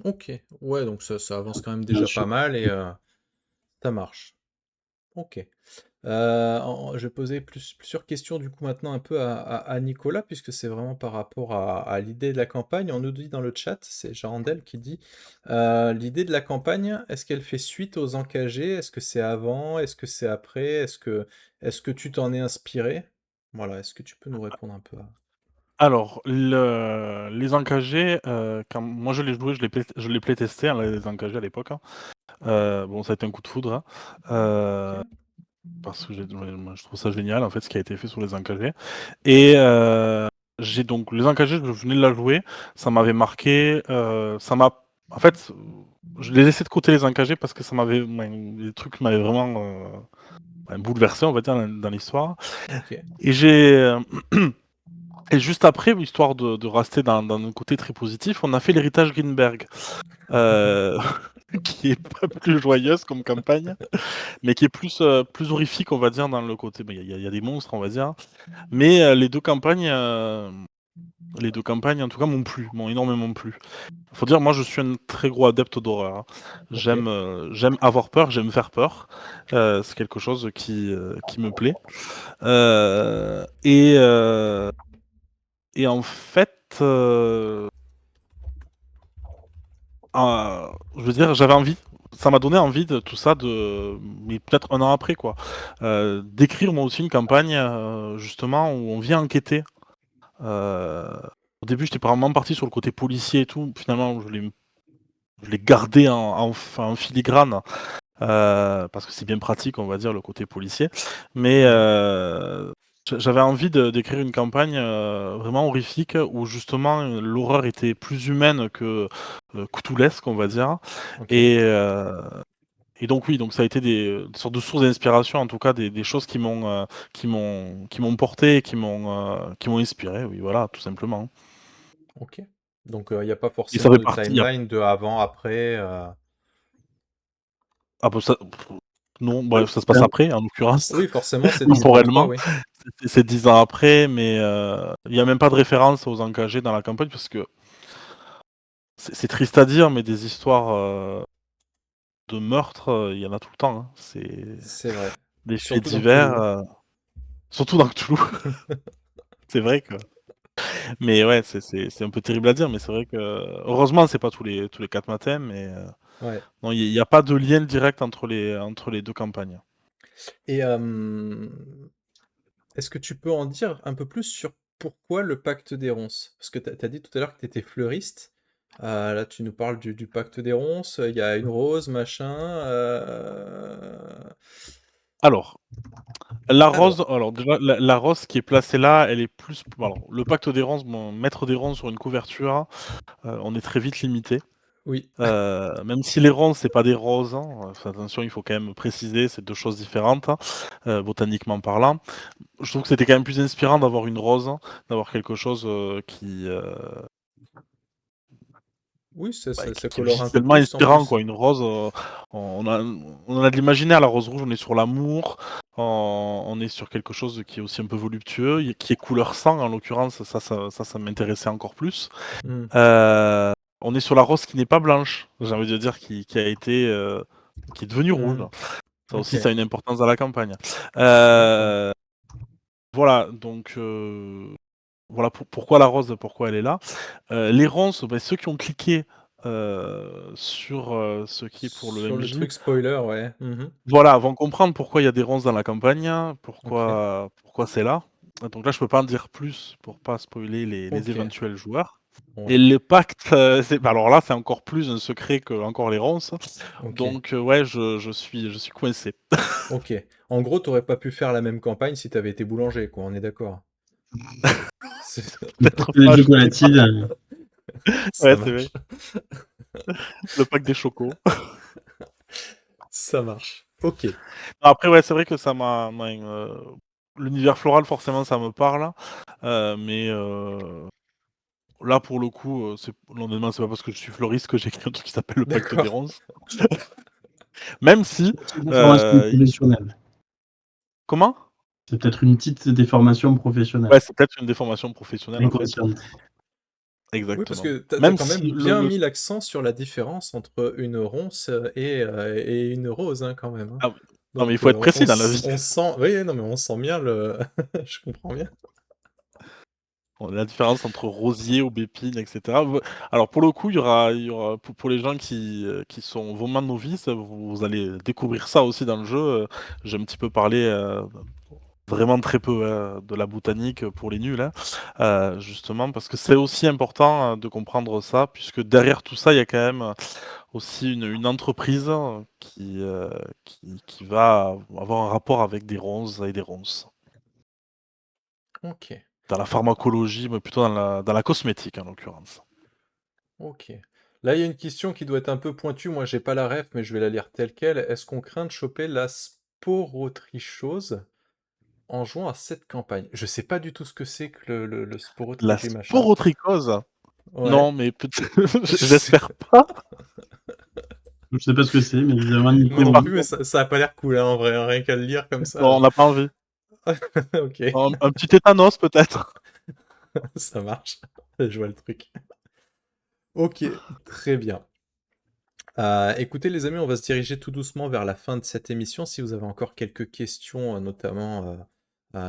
OK. Ouais, donc ça avance quand même bien déjà pas sûr. mal et ça marche. OK. Je vais poser plusieurs questions du coup maintenant un peu à Nicolas, puisque c'est vraiment par rapport à l'idée de la campagne. On nous dit dans le chat, c'est Jarandel qui dit l'idée de la campagne, est-ce qu'elle fait suite aux encagés? Est-ce que c'est avant? Est-ce que c'est après? Est-ce que tu t'en es inspiré? Voilà, est-ce que tu peux nous répondre un peu à... Alors, les encagés, quand moi je l'ai joué, je l'ai playtesté, hein, les encagés à l'époque, hein. Bon, ça a été un coup de foudre, hein, Ok, parce que moi, je trouve ça génial, en fait, ce qui a été fait sur les encagés. Et j'ai donc les encagés, je venais de la jouer, ça m'avait marqué, ça m'a en fait, je les laissais de côté les encagés parce que ça m'avait les trucs m'avaient vraiment, bouleversé, on va dire, dans l'histoire. ok, Et j'ai, Et juste après, histoire de rester dans le côté très positif, on a fait l'héritage Greenberg, euh, qui est pas plus joyeuse comme campagne, mais qui est plus horrifique, on va dire, dans le côté. Il y a des monstres, on va dire, mais les deux campagnes, en tout cas, m'ont énormément plu. Faut dire, moi, je suis un très gros adepte d'horreur, hein. Ok. J'aime avoir peur, j'aime faire peur. C'est quelque chose qui me plaît. Euh, et, euh, et en fait, je veux dire, j'avais envie. Ça m'a donné envie de tout ça, mais peut-être un an après, quoi. D'écrire moi aussi une campagne, justement, où on vient enquêter. Euh, Au début, j'étais vraiment parti sur le côté policier et tout. Finalement, je l'ai gardé en filigrane, parce que c'est bien pratique, on va dire, le côté policier. Mais Mhm. j'avais envie d'écrire une campagne vraiment horrifique où justement l'horreur était plus humaine que cthulesque, on va dire. Ok. Et, euh, et donc oui, donc ça a été des sortes de sources d'inspiration, en tout cas des choses qui m'ont porté, qui m'ont inspiré. Oui, voilà, tout simplement. Ok. Donc, il n'y a pas Et ça forcément fait de partie. timeline de avant, après. Ah, bah, non, bref, ça se passe après, en l'occurrence, Oui, forcément, c'est dans le 33, temporellement. oui. C'est 10 ans après, mais il n'y a même pas de référence aux engagés dans la campagne, parce que c'est triste à dire, mais des histoires de meurtre, il y en a tout le temps, hein. C'est C'est vrai. des faits Surtout dans divers, Cthulhu. surtout dans Cthulhu. C'est vrai que. Mais ouais, c'est un peu terrible à dire, mais c'est vrai que heureusement, c'est pas tous les 4 matins, mais Ouais. non, il y a pas de lien direct entre les deux campagnes. Et est-ce que tu peux en dire un peu plus sur pourquoi le pacte des ronces? Parce que tu as dit tout à l'heure que tu étais fleuriste. Là, tu nous parles du pacte des ronces. Il y a une rose, machin. Alors, la Alors, rose, alors déjà, la rose qui est placée là, elle est plus. Alors, le pacte des ronces, bon, mettre des ronces sur une couverture, on est très vite limité. oui. Même si les ronces, c'est pas des roses, hein, enfin, attention, il faut quand même préciser, c'est deux choses différentes, hein, botaniquement parlant. Je trouve que c'était quand même plus inspirant d'avoir une rose, hein, d'avoir quelque chose Oui, ça qui est colore un peu visuellement plus en inspirant, plus. quoi. Une rose, on a de l'imaginaire. La rose rouge, on est sur l'amour, on est sur quelque chose qui est aussi un peu voluptueux, qui est couleur sang, en l'occurrence. Ça m'intéressait encore plus. Hmm. Euh, on est sur la rose qui n'est pas blanche, j'ai envie de dire, qui a été, qui est devenue rouge. Hmm. Ça Ok, aussi, ça a une importance dans la campagne. d'accord. Euh, voilà, donc voilà pourquoi la rose, pourquoi elle est là. Les ronces, ben, ceux qui ont cliqué sur ce qui est pour le Sur le MJ, truc spoiler, ouais. Mhm. voilà, vont comprendre pourquoi il y a des ronces dans la campagne, Ok, pourquoi c'est là. Donc là, je peux pas en dire plus pour pas spoiler les ok, éventuels joueurs. Et ouais, le pacte, alors là, c'est encore plus un secret que encore les ronces. ok, Donc ouais, je suis coincé. ok. En gros, t'aurais pas pu faire la même campagne si t'avais été boulanger, quoi, on est d'accord. C'est- Peut-être Les pas, je sais pas. chocolatines. Ça Ouais, c'est vrai. marche. Le pack des chocos. Ça marche. Ok. Après, ouais, c'est vrai que l'univers floral, forcément, ça me parle. Mais là, pour le coup, honnêtement, c'est pas parce que je suis fleuriste que j'ai écrit un truc qui s'appelle le pacte des D'accord. ronces. Même si. C'est une déformation euh, professionnelle. Comment? C'est peut-être une petite déformation Ouais, professionnelle. c'est peut-être une déformation professionnelle, en fait. Inconsciente. Oui, parce Exactement. que t'as Même quand même si bien mis l'accent sur la différence entre une ronce et une rose, hein, quand même, hein. Ah oui. Non, mais il Donc, faut être précis dans la vie. on sent... Oui, non, mais on sent bien le... Je comprends bien. Bon, la différence entre rosier, aubépine, etc. Alors pour le coup, il y aura pour les gens qui sont vraiment novices, vous allez découvrir ça aussi dans le jeu. J'ai un petit peu parlé vraiment très peu de la botanique pour les nuls, hein. Justement parce que c'est aussi important de comprendre ça, puisque derrière tout ça, il y a quand même aussi une entreprise qui va avoir un rapport avec des ronces et des ronces. Ok, Dans la pharmacologie, mais plutôt dans la cosmétique en l'occurrence. ok. Là, il y a une question qui doit être un peu pointue. Moi, j'ai pas la ref, mais je vais la lire telle quelle. Est-ce qu'on craint de choper la sporotrichose en jouant à cette campagne. Je sais pas du tout ce que c'est que le La sporotrichie machin. sporotrichose? Ouais. Non, mais peut-être j'espère pas. Je sais pas ce que c'est, mais évidemment, Nico Moi non oui. plus, mais ça a pas l'air cool, hein, en vrai, hein, rien qu'à le lire comme Non, on ça. n'a pas envie. Ok, Un petit tétanos peut-être? ça marche. Je vois le truc. Ok, très bien. Écoutez les amis, on va se diriger tout doucement vers la fin de cette émission. Si vous avez encore quelques questions, notamment,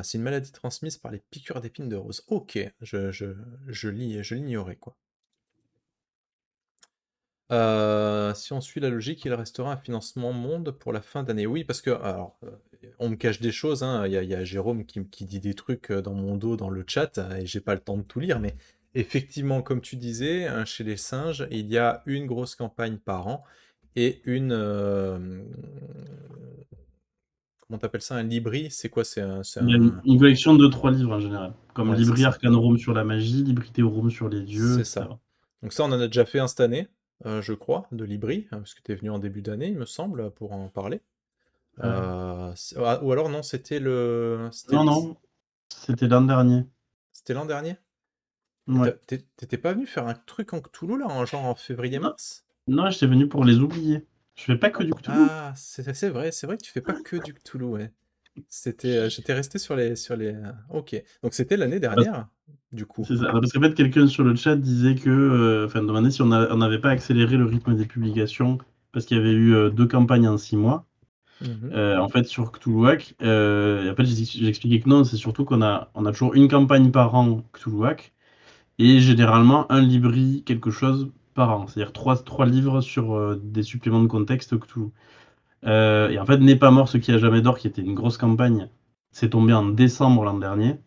c'est une maladie transmise par les piqûres d'épines de rose. OK, je l'ignorais, quoi. Si on suit la logique, il restera un financement monde pour la fin d'année. Oui, parce que alors, on me cache des choses, hein. Il y a Jérôme qui dit des trucs, dans mon dos dans le chat, et j'ai pas le temps de tout lire, mais effectivement, comme tu disais, chez les singes, il y a une grosse campagne par an et comment t'appelles ça? Un libri? C'est quoi? C'est Il y a un une collection de 3 livres en général, comme Ouais, c'est Libri ça. Arcanorum sur la magie, Libri Theorum sur les dieux, C'est etc. ça. Donc ça, on en a déjà fait un cette année, je crois, de Libri, parce que tu es venu en début d'année, il me semble, pour en parler. Euh, Ou alors non, non, non, c'était l'an dernier. c'était l'an dernier? Et Ouais. t'étais pas venu faire un truc en Cthulhu, là, genre en Non, février-mars? non, j'étais venu pour les oublier. Je fais pas que du Cthulhu. Ah, c'est vrai que tu fais pas que du Cthulhu, ouais. J'étais resté OK. Donc c'était l'année Parce dernière, du coup? c'est ça. Parce qu'en fait, quelqu'un sur le chat disait que, enfin, demandait si on n'avait pas accéléré le rythme des publications parce qu'il y avait eu 2 campagnes en 6 mois. Mmh. En fait, sur Cthulhuac, et en fait, j'expliquais que non, c'est surtout on a toujours une campagne par an Cthulhuac et généralement un libri quelque chose par an. C'est-à-dire trois livres sur des suppléments de contexte Cthulhu. Et en fait, N'est pas mort ce qui a jamais d'or, qui était une grosse campagne, c'est tombé en décembre l'an dernier.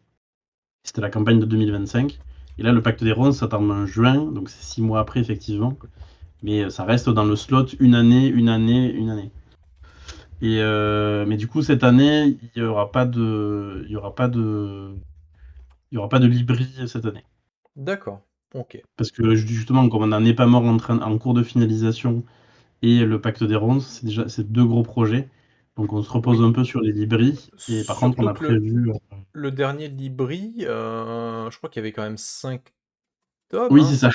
C'était la campagne de 2025. Et là, le Pacte des Ronces, ça tombe en juin, donc c'est 6 mois après, effectivement. Mais ça reste dans le slot une année, une année, une année. Mais du coup, cette année, il y aura pas de Libri cette année. D'accord, OK. Parce que justement, comme on n'est pas mort en cours de finalisation et le Pacte des Ronces, c'est 2 gros projets. Donc on se repose Oui. un peu sur les Libris. Et par contre, on Surtout a que le prévu. le dernier Libri, je crois qu'il y avait quand même 5 tomes, Oui, hein, c'est ça.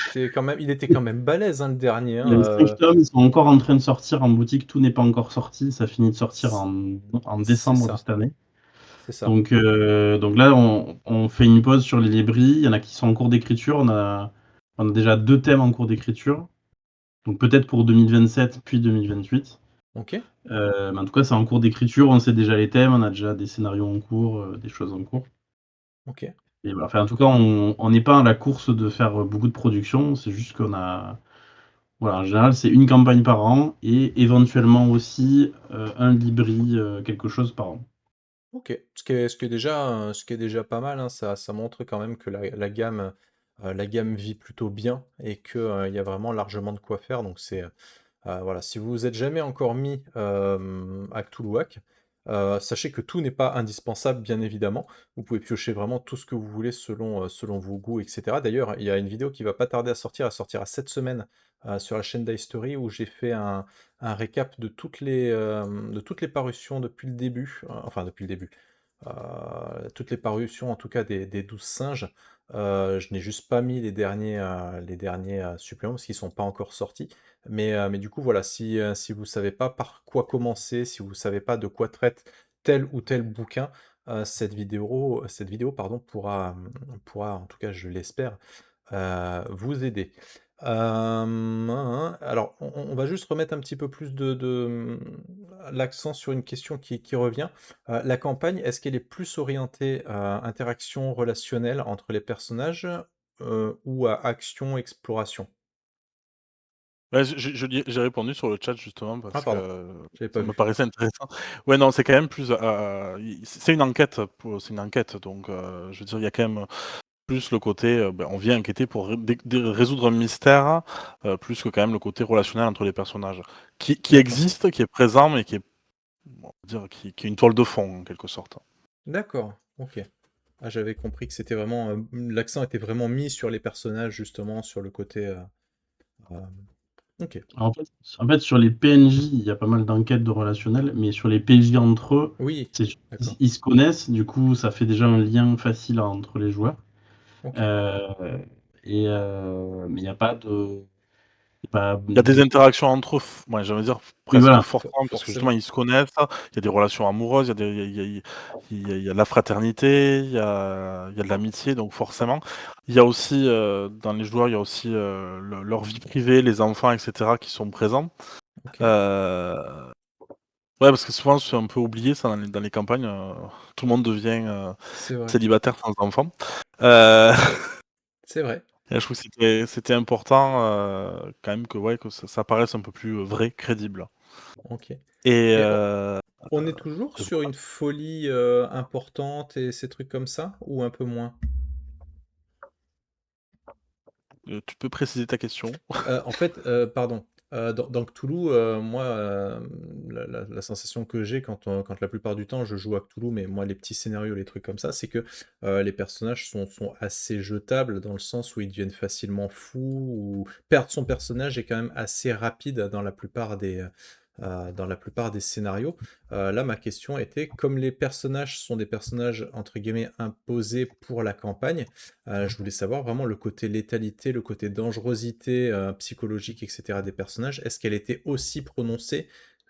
il était quand même balèze, hein, le dernier, Il y a 5 hein, tomes, ils sont encore en train de sortir en boutique. Tout n'est pas encore sorti. Ça finit de sortir c en c'est décembre de ça, cette année. c'est ça. Donc là, on fait une pause sur les Libris. Il y en a qui sont en cours d'écriture. On a déjà 2 thèmes en cours d'écriture. Donc peut-être pour 2027 puis 2028. OK, Mais en tout cas, c'est en cours d'écriture. On sait déjà les thèmes. On a déjà des scénarios en cours, des choses en cours. OK. Et voilà. Enfin, en tout cas, on n'est pas à la course de faire beaucoup de production. C'est juste qu'on a. Voilà, en général, c'est une campagne par an et éventuellement aussi un Libri, quelque chose par an. OK. Ce qui est déjà pas mal, hein, ça montre quand même que la gamme vit plutôt bien et que, il y a vraiment largement de quoi faire donc voilà, si vous vous êtes jamais encore mis, à Cthulhuac, sachez que tout n'est pas indispensable, bien évidemment. Vous pouvez piocher vraiment tout ce que vous voulez selon vos goûts et cetera. D'ailleurs, il y a une vidéo qui va pas tarder à sortir, elle sortira cette semaine, sur la chaîne d'iStory où j'ai fait un récap de toutes les parutions depuis le début, enfin depuis le début, toutes les parutions en tout cas des 12 singes. Je n'ai juste pas mis les derniers suppléments parce qu'ils sont pas encore sortis. Mais du coup, voilà, si vous savez pas par quoi commencer, si vous savez pas de quoi traite tel ou tel bouquin, cette vidéo pardon, pourra, en tout cas je l'espère, vous aider. Alors on va juste remettre un petit peu plus l'accent sur une question qui revient. La campagne, est-ce qu'elle est plus orientée à interaction relationnelle entre les personnages, ou à action, exploration? Ouais, j'ai répondu sur le chat justement Ah parce pardon, que j'avais pas ça me vu. paraissait intéressant. Ouais, non, c'est quand même plus, c'est une enquête c'est une enquête donc je veux dire, il y a quand même plus le côté, on vient enquêter pour résoudre un mystère, plus que quand même le côté relationnel entre les personnages. Qui D'accord. existe, qui est présent, mais qui est, on va dire, qui est une toile de fond en quelque sorte. D'accord, OK. Ah, j'avais compris que c'était vraiment, l'accent était vraiment mis sur les personnages justement, sur le côté, hem Ok. Alors, en fait, sur les PNJ, il y a pas mal d'enquêtes de relationnel, mais sur les PJ entre eux, Oui, c'est d'accord. ils se connaissent, du coup, ça fait déjà un lien facile entre les joueurs. Ok. Mais il n'y a pas de. Il y a des interactions entre eux, ouais, j'allais dire Oui, presque voilà. forcément, parce que justement Forcément. ils se connaissent, il y a des relations amoureuses, il y a il y a de la fraternité, il y a de l'amitié, donc forcément. Il y a aussi, dans les joueurs, il y a aussi, leur vie privée, les enfants et cetera qui sont présents. Ok. Heu, ouais, parce que souvent c'est un peu oublié ça dans les campagnes, tout le monde devient, C'est vrai. célibataire sans enfant. Heu C'est vrai. Et je trouve que c'était important, quand même que, ouais, que ça paraisse un peu plus, vrai, crédible Ok. et Et on est toujours et sur voilà. une folie, importante et ces trucs comme ça? Ou un peu moins? Tu peux préciser ta question? En fait, pardon, dans Cthulhu, moi, la sensation que j'ai quand la plupart du temps je joue à Cthulhu, mais moi les petits scénarios, les trucs comme ça, c'est que, les personnages sont assez jetables dans le sens où ils deviennent facilement fous ou perdre son personnage est quand même assez rapide dans la plupart des scénarios. Là, ma question était, comme les personnages sont des personnages entre guillemets «imposés» pour la campagne, je voulais savoir vraiment le côté létalité, le côté dangerosité, psychologique et cetera des personnages. Est-ce qu'elle était aussi prononcée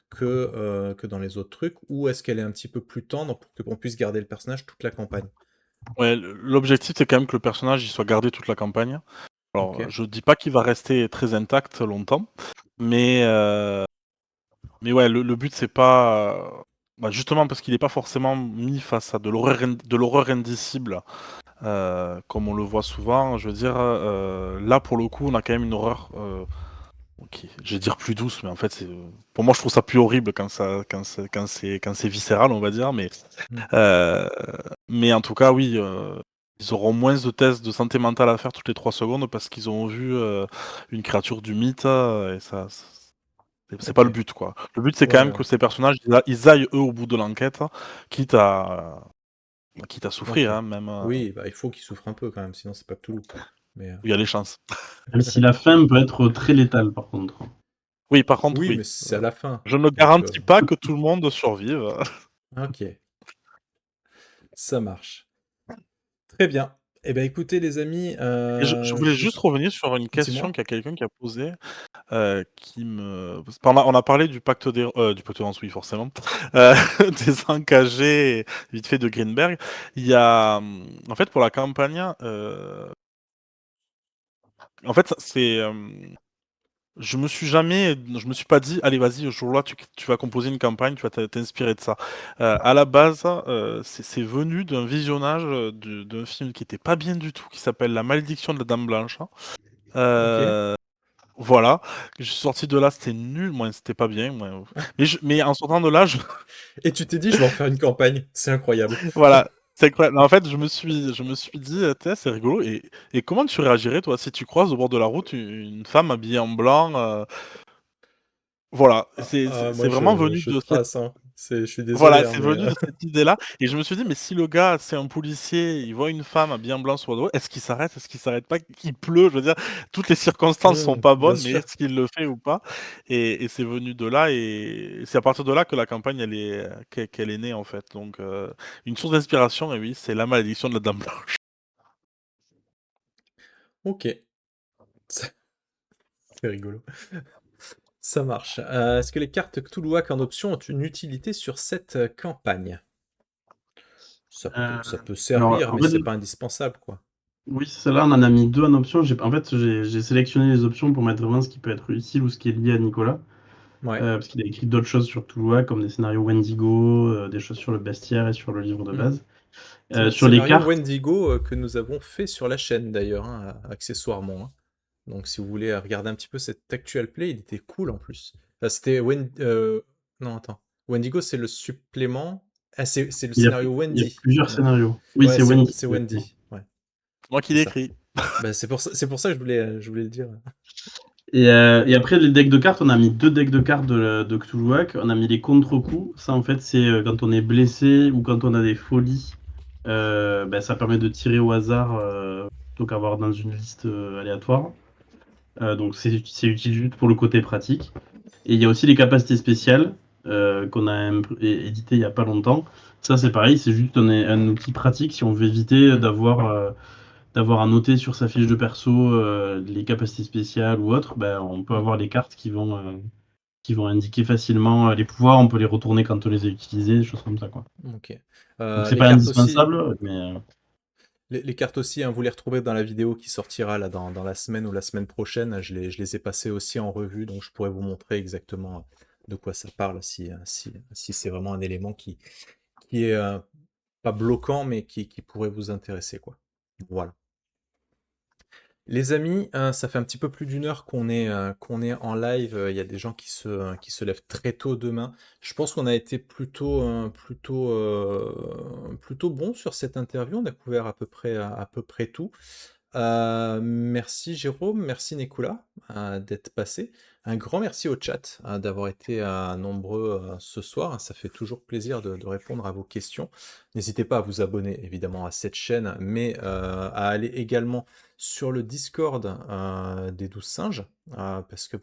que dans les autres trucs? Ou est-ce qu'elle est un petit peu plus tendre pour qu'on puisse garder le personnage toute la campagne? Ouais, l'objectif, c'est quand même que le personnage, il soit gardé toute la campagne. Alors, OK, je dis pas qu'il va rester très intact longtemps, mais mais ouais, le but, c'est pas, bah, justement parce qu'il est pas forcément mis face à de l'horreur indicible, comme on le voit souvent. Je veux dire, là, pour le coup, on a quand même une horreur, OK, je vais dire plus douce, mais en fait, pour moi, je trouve ça plus horrible quand c'est viscéral, on va dire, mmh, heu, mais en tout cas, oui, ils auront moins de tests de santé mentale à faire toutes les 3 secondes parce qu'ils ont vu, une créature du mythe, et ça c'est pas le OK. but, quoi. Le but, c'est quand Ouais, même ouais. que ces personnages, ils aillent, eux, au bout de l'enquête, quitte à quitte à souffrir, OK. hein, même, Oui, bah, il faut qu'il souffre un peu quand même, sinon c'est pas Cthulhu. Mais, où il y a les chances. Même si la fin peut être très létale, par contre. Oui, par contre, oui, mais oui, c'est à la fin, je ne donc, garantis pas que tout le monde survive. OK, ça marche. Très bien. Et ben, écoutez les amis, Et je voulais je juste revenir sur une question dis-moi? qu'il y a quelqu'un qui a posée, qui me parce qu'on a parlé du pacte d'Errance, oui, forcément, heu, des engagés, vite fait, de Greenberg. Il y a, en fait, pour la campagne, en fait, ça c'est, je me suis pas dit: «Allez, vas-y, ce jour-là, tu vas composer une campagne, tu vas t'inspirer de ça». À la base, c'est venu d'un visionnage, d'un film qui était pas bien du tout, qui s'appelle La malédiction de la dame blanche, hein. OK. Voilà, je suis sorti de là, c'était nul, moi, c'était pas bien, moi, mais en sortant de là, je Et tu t'es dit: «Je vais en faire une campagne». C'est incroyable. voilà, c'est incroyable. En fait, je me suis dit: «Tiens, c'est rigolo», et comment tu réagirais, toi, si tu croises au bord de la route une femme habillée en blanc, voilà, c'est Moi vraiment je venu de cette trace, hein. Je suis désolé, voilà, hein, c'est mais venu de cette idée-là, et je me suis dit: «Mais si le gars, c'est un policier, il voit une femme habillée en blanc sur le dos, est-ce qu'il s'arrête? Est-ce qu'il s'arrête pas? Il pleut», je veux dire, toutes les circonstances sont pas bien bonnes, mais sûr. est-ce qu'il le fait ou pas? Et c'est venu de là, et c'est à partir de là que la campagne, qu'elle est née, en fait, donc une source d'inspiration, et oui, c'est La malédiction de la dame blanche. OK. C'est c'est rigolo. Ça marche. Est-ce que les cartes Cthulhuac en option ont une utilité sur cette, campagne? Ça peut Alors, servir, en mais fait, c'est pas indispensable, quoi. oui, celle-là, on en a mis 2 en option. En fait, j'ai sélectionné les options pour mettre vraiment ce qui peut être utile ou ce qui est lié à Nicolas. Ouais. Parce qu'il a écrit d'autres choses sur Toulouse, comme des scénarios Wendigo, des choses sur le bestiaire et sur le livre de Mmh. base. Sur les Scénario cartes, Wendigo, que nous avons fait sur la chaîne d'ailleurs, hein, accessoirement, hein. Donc si vous voulez, regarder un petit peu cet actual play, il était cool en plus. C'était non attends, Wendigo c'est le supplément, ah c'est le scénario il y a Wendy. plusieurs Ouais. scénarios. Oui, Ouais, c'est Wendy, c'est exactement. Wendy, ouais, C'est moi qui c'est l'ai ça. écrit. Bah, c'est pour ça que je voulais le dire. Et après, les decks de cartes, on a mis 2 decks de cartes de Cthulhuac. On a mis les contre-coups. Ça, en fait, c'est quand on est blessé ou quand on a des folies. Ça permet de tirer au hasard plutôt qu'avoir dans une liste aléatoire. Donc c'est utile juste pour le côté pratique. Et il y a aussi les capacités spéciales qu'on a édité il n'y a pas longtemps. Ça, c'est pareil, c'est juste un outil pratique si on veut éviter d'avoir à noter sur sa fiche de perso les capacités spéciales ou autres. Ben, on peut avoir les cartes qui vont indiquer facilement les pouvoirs. On peut les retourner quand on les a utilisés, des choses comme ça, quoi. Ok. Donc c'est Les pas cartes aussi, indispensable, mais les cartes aussi, hein, vous les retrouvez dans la vidéo qui sortira là dans la semaine ou la semaine prochaine. Je les ai passées aussi en revue, donc je pourrais vous montrer exactement de quoi ça parle si c'est vraiment un élément qui est pas bloquant, mais qui pourrait vous intéresser, quoi. Voilà. Les amis, ça fait un petit peu plus d'une heure qu'on est en live. Il y a des gens qui se lèvent très tôt demain. Je pense qu'on a été plutôt bon sur cette interview. On a couvert à peu près tout. Merci Jérôme, merci Nicolas d'être passé. Un grand merci au chat d'avoir été nombreux ce soir. Ça fait toujours plaisir de répondre à vos questions. N'hésitez pas à vous abonner évidemment à cette chaîne, mais à aller également sur le Discord des 12 singes, parce que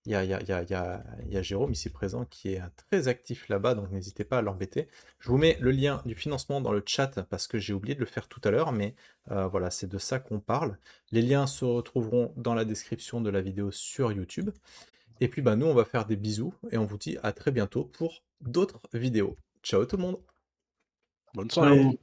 il y a Jérôme ici présent qui est très actif là-bas, donc n'hésitez pas à l'embêter. Je vous mets le lien du financement dans le chat parce que j'ai oublié de le faire tout à l'heure, mais voilà, c'est de ça qu'on parle. Les liens se retrouveront dans la description de la vidéo sur YouTube. Et puis nous, on va faire des bisous et on vous dit à très bientôt pour d'autres vidéos. Ciao tout le monde! Bonne soirée. ciao.